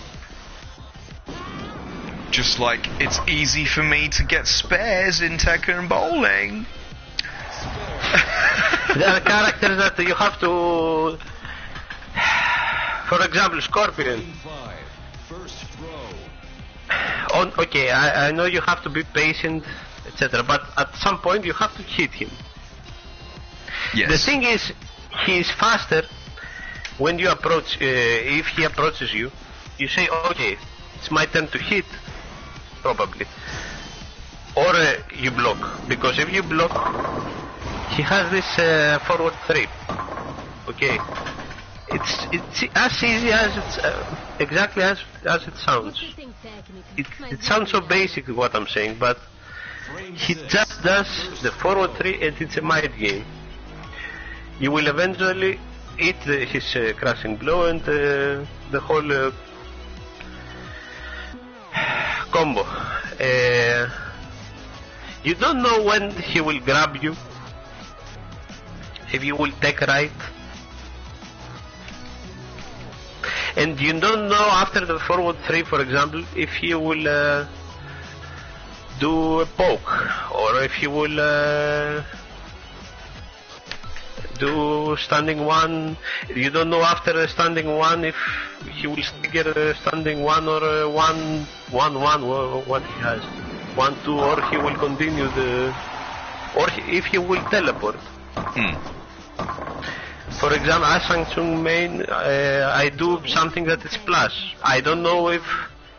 Just like it's easy for me to get spares in Tekken Bowling. There are characters that you have to... For example, Scorpion. Game 5. First throw. Okay, I know you have to be patient, etc. But at some point you have to hit him. Yes. The thing is, he is faster when you approach. If he approaches you, you say, "Okay, it's my turn to hit," probably, or you block. Because if you block, he has this forward three. Okay, it's as easy as it's exactly as it sounds. It sounds so basic what I'm saying, but he just does the forward three, and it's a mind game. You will eventually eat his crushing blow and the whole combo. You don't know when he will grab you, if you will take right, and you don't know after the forward three, for example, if he will do a poke, or if he will do standing one. You don't know after a standing one if he will trigger a standing one or a 1-1, what he has, 1-2, or he will continue if he will teleport. For example, as Shang Tsung main, I do something that is plus. I don't know if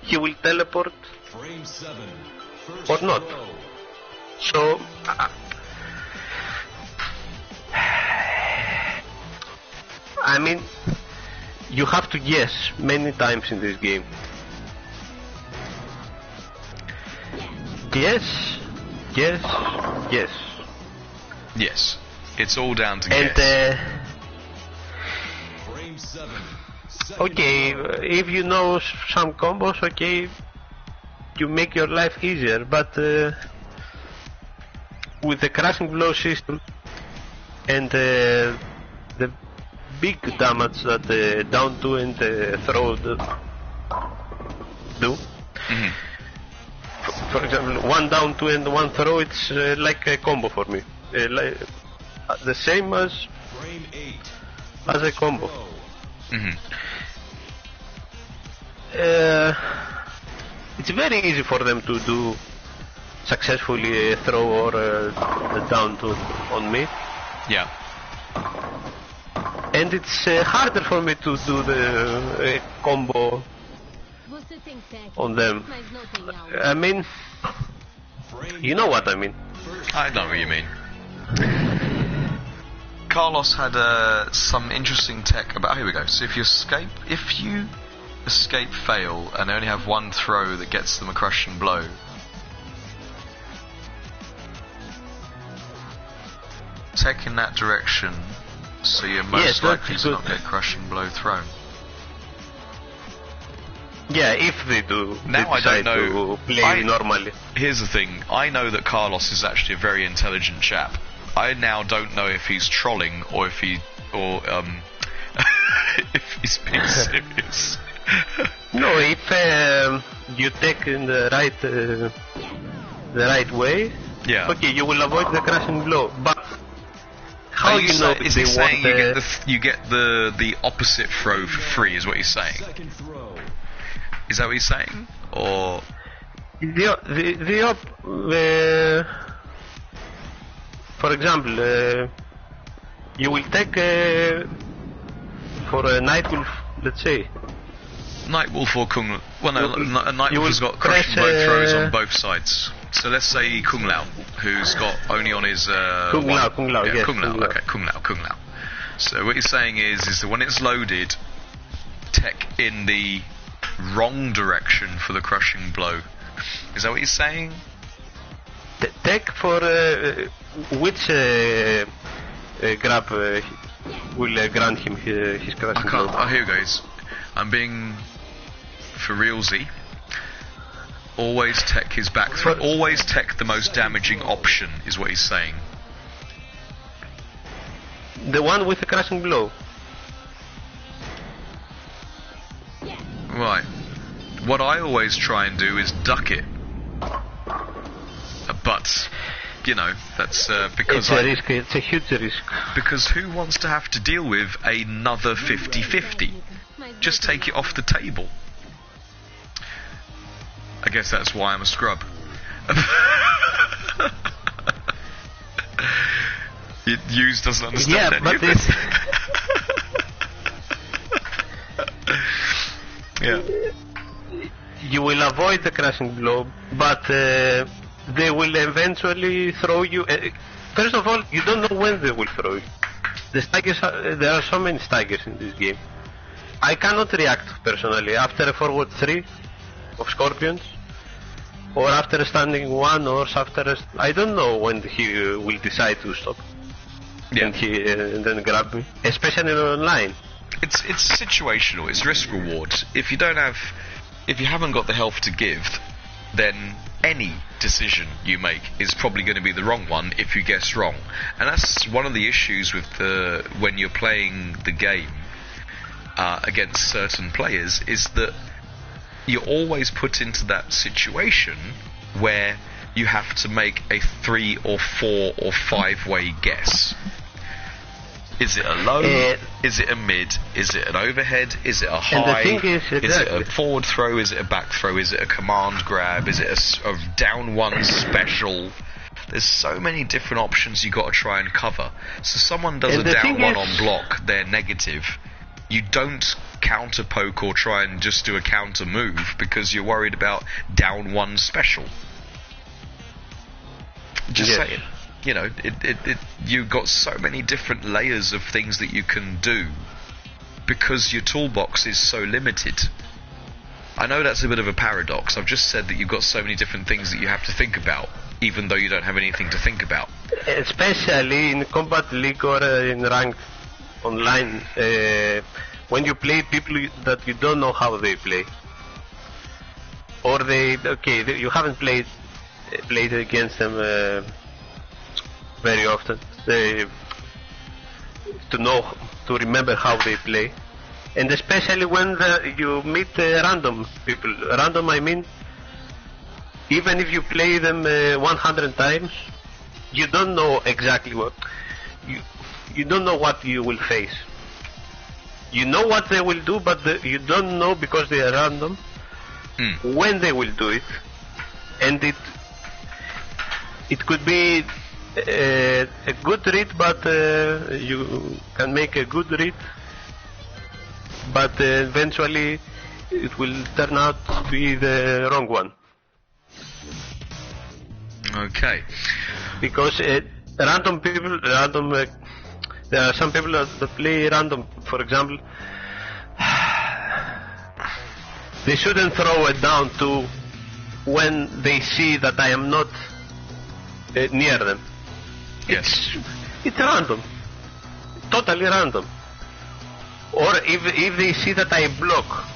he will teleport Frame 7. or not. So I mean, you have to guess many times in this game. Yes. Yes. It's all down to And guess. Frame 7. okay, if you know some combos, okay, you make your life easier. But with the crushing blow system and the big damage that down 2 and throw do. Mhm. For example, 1 down 2 and 1 throw, it's like a combo for me. The same as Frame 8. a combo. Throw. Mhm. It's very easy for them to do successfully a throw or a down 2 on me. Yeah. And it's harder for me to do the combo on them. I mean, Frame you know what I mean. I know what you mean. Carlos had some interesting tech about. Here we go. So if you escape fail and only have 1 throw that gets them a crushing blow, tech in that direction, so you're most Yes, likely that's to not good. get crushing blow thrown. Yeah, if they do. Now they I decide don't know. to play normally. Here's the thing, I know that Carlos is actually a very intelligent chap. I now don't know if he's trolling or if if he's being serious. No, if you take in the right way, Yeah. okay, you will avoid the crashing blow. But how Are you know is if he they saying want you get the opposite throw for free? Is what he's saying? Second throw. Is that what he's saying? Or for example, you will take for a Nightwolf, let's say. Nightwolf or Kung? Well, no, You Nightwolf has will got crushing press, blow throws on both sides. So let's say Kung Lao, who's got only on his Kung Lao, yeah, yes, Kung Lao. Kung Lao. Okay, Kung Lao. So what you're saying is that when it's loaded, tech in the wrong direction for the crushing blow. Is that what you're saying? Tech for which grab will grant him his I crushing can't. blow. Oh, here it goes. I'm being for realsy. Always tech his back throw. Always tech the most damaging option is what he's saying. The one with the crushing blow. Right. What I always try and do is duck it. But, you know, that's because It's a risk. It's a huge risk. because who wants to have to deal with another 50-50? Just take it off the table. I guess that's why I'm a scrub. Hughes doesn't understand Yeah, any but of this. Yeah. You will avoid the crushing blow, but they will eventually throw you. First of all, you don't know when they will throw you. The staggers there are so many staggers in this game. I cannot react personally after a forward 3 of Scorpions, or after a standing 1, or after I don't know when he will decide to stop. Yeah. And then grab me, especially online. It's situational. It's risk reward. If you haven't got the health to give, then any decision you make is probably going to be the wrong one if you guess wrong. And that's one of the issues with when you're playing the game against certain players, is that you're always put into that situation where you have to make a 3 or 4 or 5-way guess. Is it a low? Is it a mid? Is it an overhead? Is it a high? And the thing is, it exactly. a forward throw? Is it a back throw? Is it a command grab? Is it a down one special? There's so many different options you got to try and cover. So someone does And a the down thing one is- on block, they're negative. You don't counter poke or try and just do a counter move because you're worried about down one special. Just Yes. saying. You know, you've got so many different layers of things that you can do because your toolbox is so limited. I know that's a bit of a paradox. I've just said that you've got so many different things that you have to think about, even though you don't have anything to think about. Especially in Combat League or in ranked online, when you play people that you don't know how they play, or you haven't played against them very often, to remember how they play, and especially when you meet random people. Random, I mean, even if you play them 100 times, you don't know exactly what you don't know what you will face. You know what they will do, but you don't know, because they are random, when they will do it. And it could be a good read, but you can make a good read, but eventually it will turn out to be the wrong one. Okay. Because random people, there are some people that play random. For example, they shouldn't throw it down to when they see that I am not near them. Yes. It's random, totally random. Or if they see that I block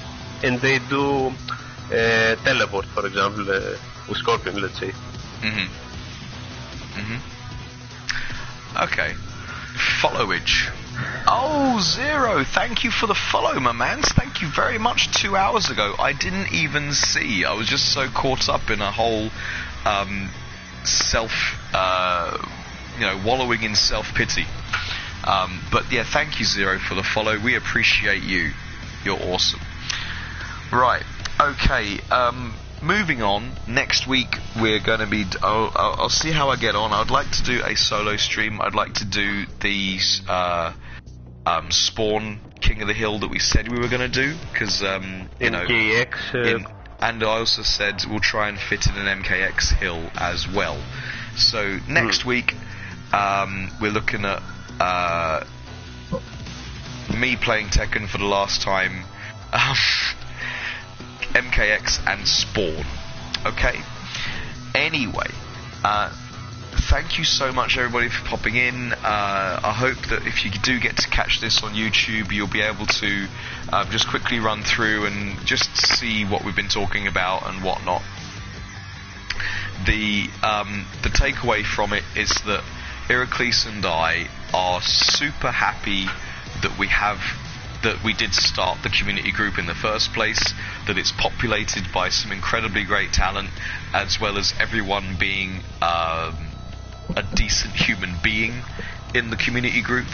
and they do teleport, for example, with Scorpion, let's say. Okay. Followage. Oh, Zero, thank you for the follow, my man. Thank you very much. 2 hours ago, I didn't even see. I was just so caught up in a whole wallowing in self-pity. But yeah, thank you, Zero, for the follow. We appreciate you. You're awesome. Right. Okay. Moving on. Next week we're going to be. I'll see how I get on. I'd like to do a solo stream. I'd like to do the Spawn King of the Hill that we said we were going to do, because MKX. and I also said we'll try and fit in an MKX hill as well. So next week we're looking at me playing Tekken for the last time, MKX and Spawn. Okay? Anyway, thank you so much everybody for popping in. I hope that if you do get to catch this on YouTube, you'll be able to just quickly run through and just see what we've been talking about and whatnot. The takeaway from it is that Heracles and I are super happy that we did start the community group in the first place, that it's populated by some incredibly great talent, as well as everyone being a decent human being in the community group.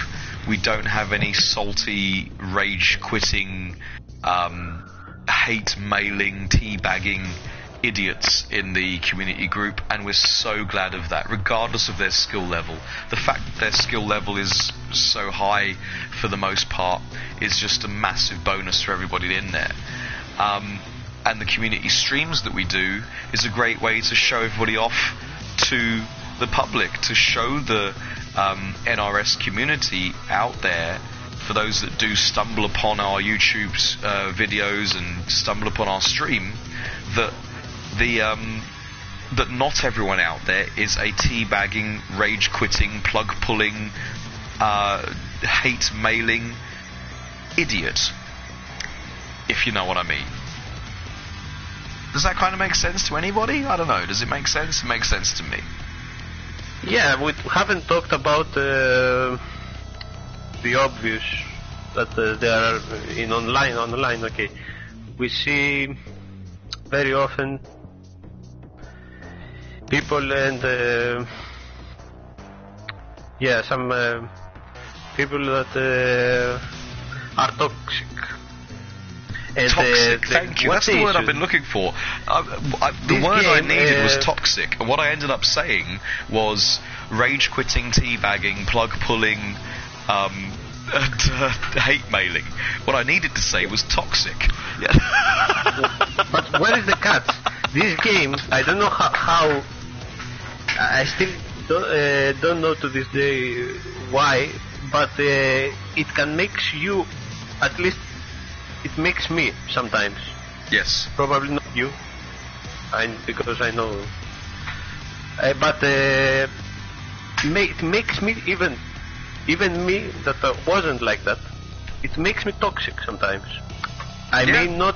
We don't have any salty, rage-quitting, hate-mailing, teabagging idiots in the community group, and we're so glad of that, regardless of their skill level. The fact that their skill level is so high for the most part is just a massive bonus for everybody in there. And the community streams that we do is a great way to show everybody off to the public, to show the NRS community out there, for those that do stumble upon our YouTube's videos and stumble upon our stream, that that not everyone out there is a teabagging, rage-quitting, plug-pulling, hate-mailing idiot, if you know what I mean. Does that kind of make sense to anybody? I don't know. Does it make sense? It makes sense to me. Yeah, we haven't talked about the obvious that they are in online. Okay, we see very often people and some people that are toxic. And, toxic, thank you. That's the word I've been looking for. The word I needed was toxic, and what I ended up saying was rage-quitting, teabagging, plug-pulling, and hate-mailing. What I needed to say was toxic. Yeah. But where is the catch? This game, I don't know how I still don't know to this day why, but it can make you, at least it makes me sometimes. Yes. Probably not you, because I know. But it makes me, even me that wasn't like that, it makes me toxic sometimes. I may not.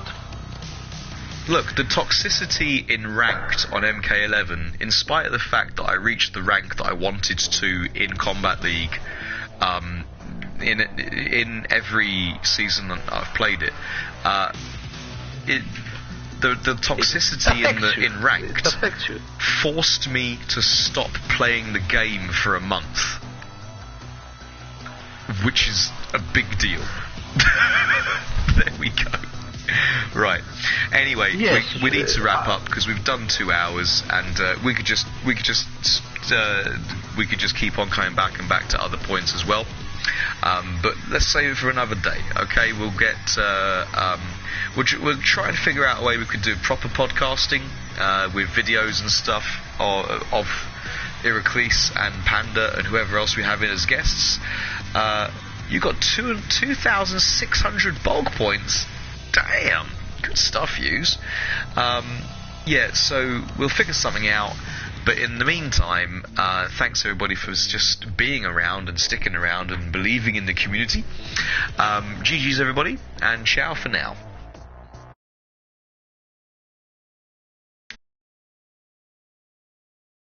Look, the toxicity in ranked on MK11, in spite of the fact that I reached the rank that I wanted to in Combat League, in every season that I've played it, the toxicity in ranked forced me to stop playing the game for a month, which is a big deal. There we go. Right. Anyway, yes, we need to wrap up because we've done 2 hours, and we could just keep on coming back to other points as well. But let's save it for another day. Okay, we'll get we'll try and figure out a way we could do proper podcasting with videos and stuff of Heracles and Panda and whoever else we have in as guests. You got 2,600 bulk points. Damn, good stuff, Hughes. So we'll figure something out. But in the meantime, thanks everybody for just being around and sticking around and believing in the community. GG's everybody, and ciao for now.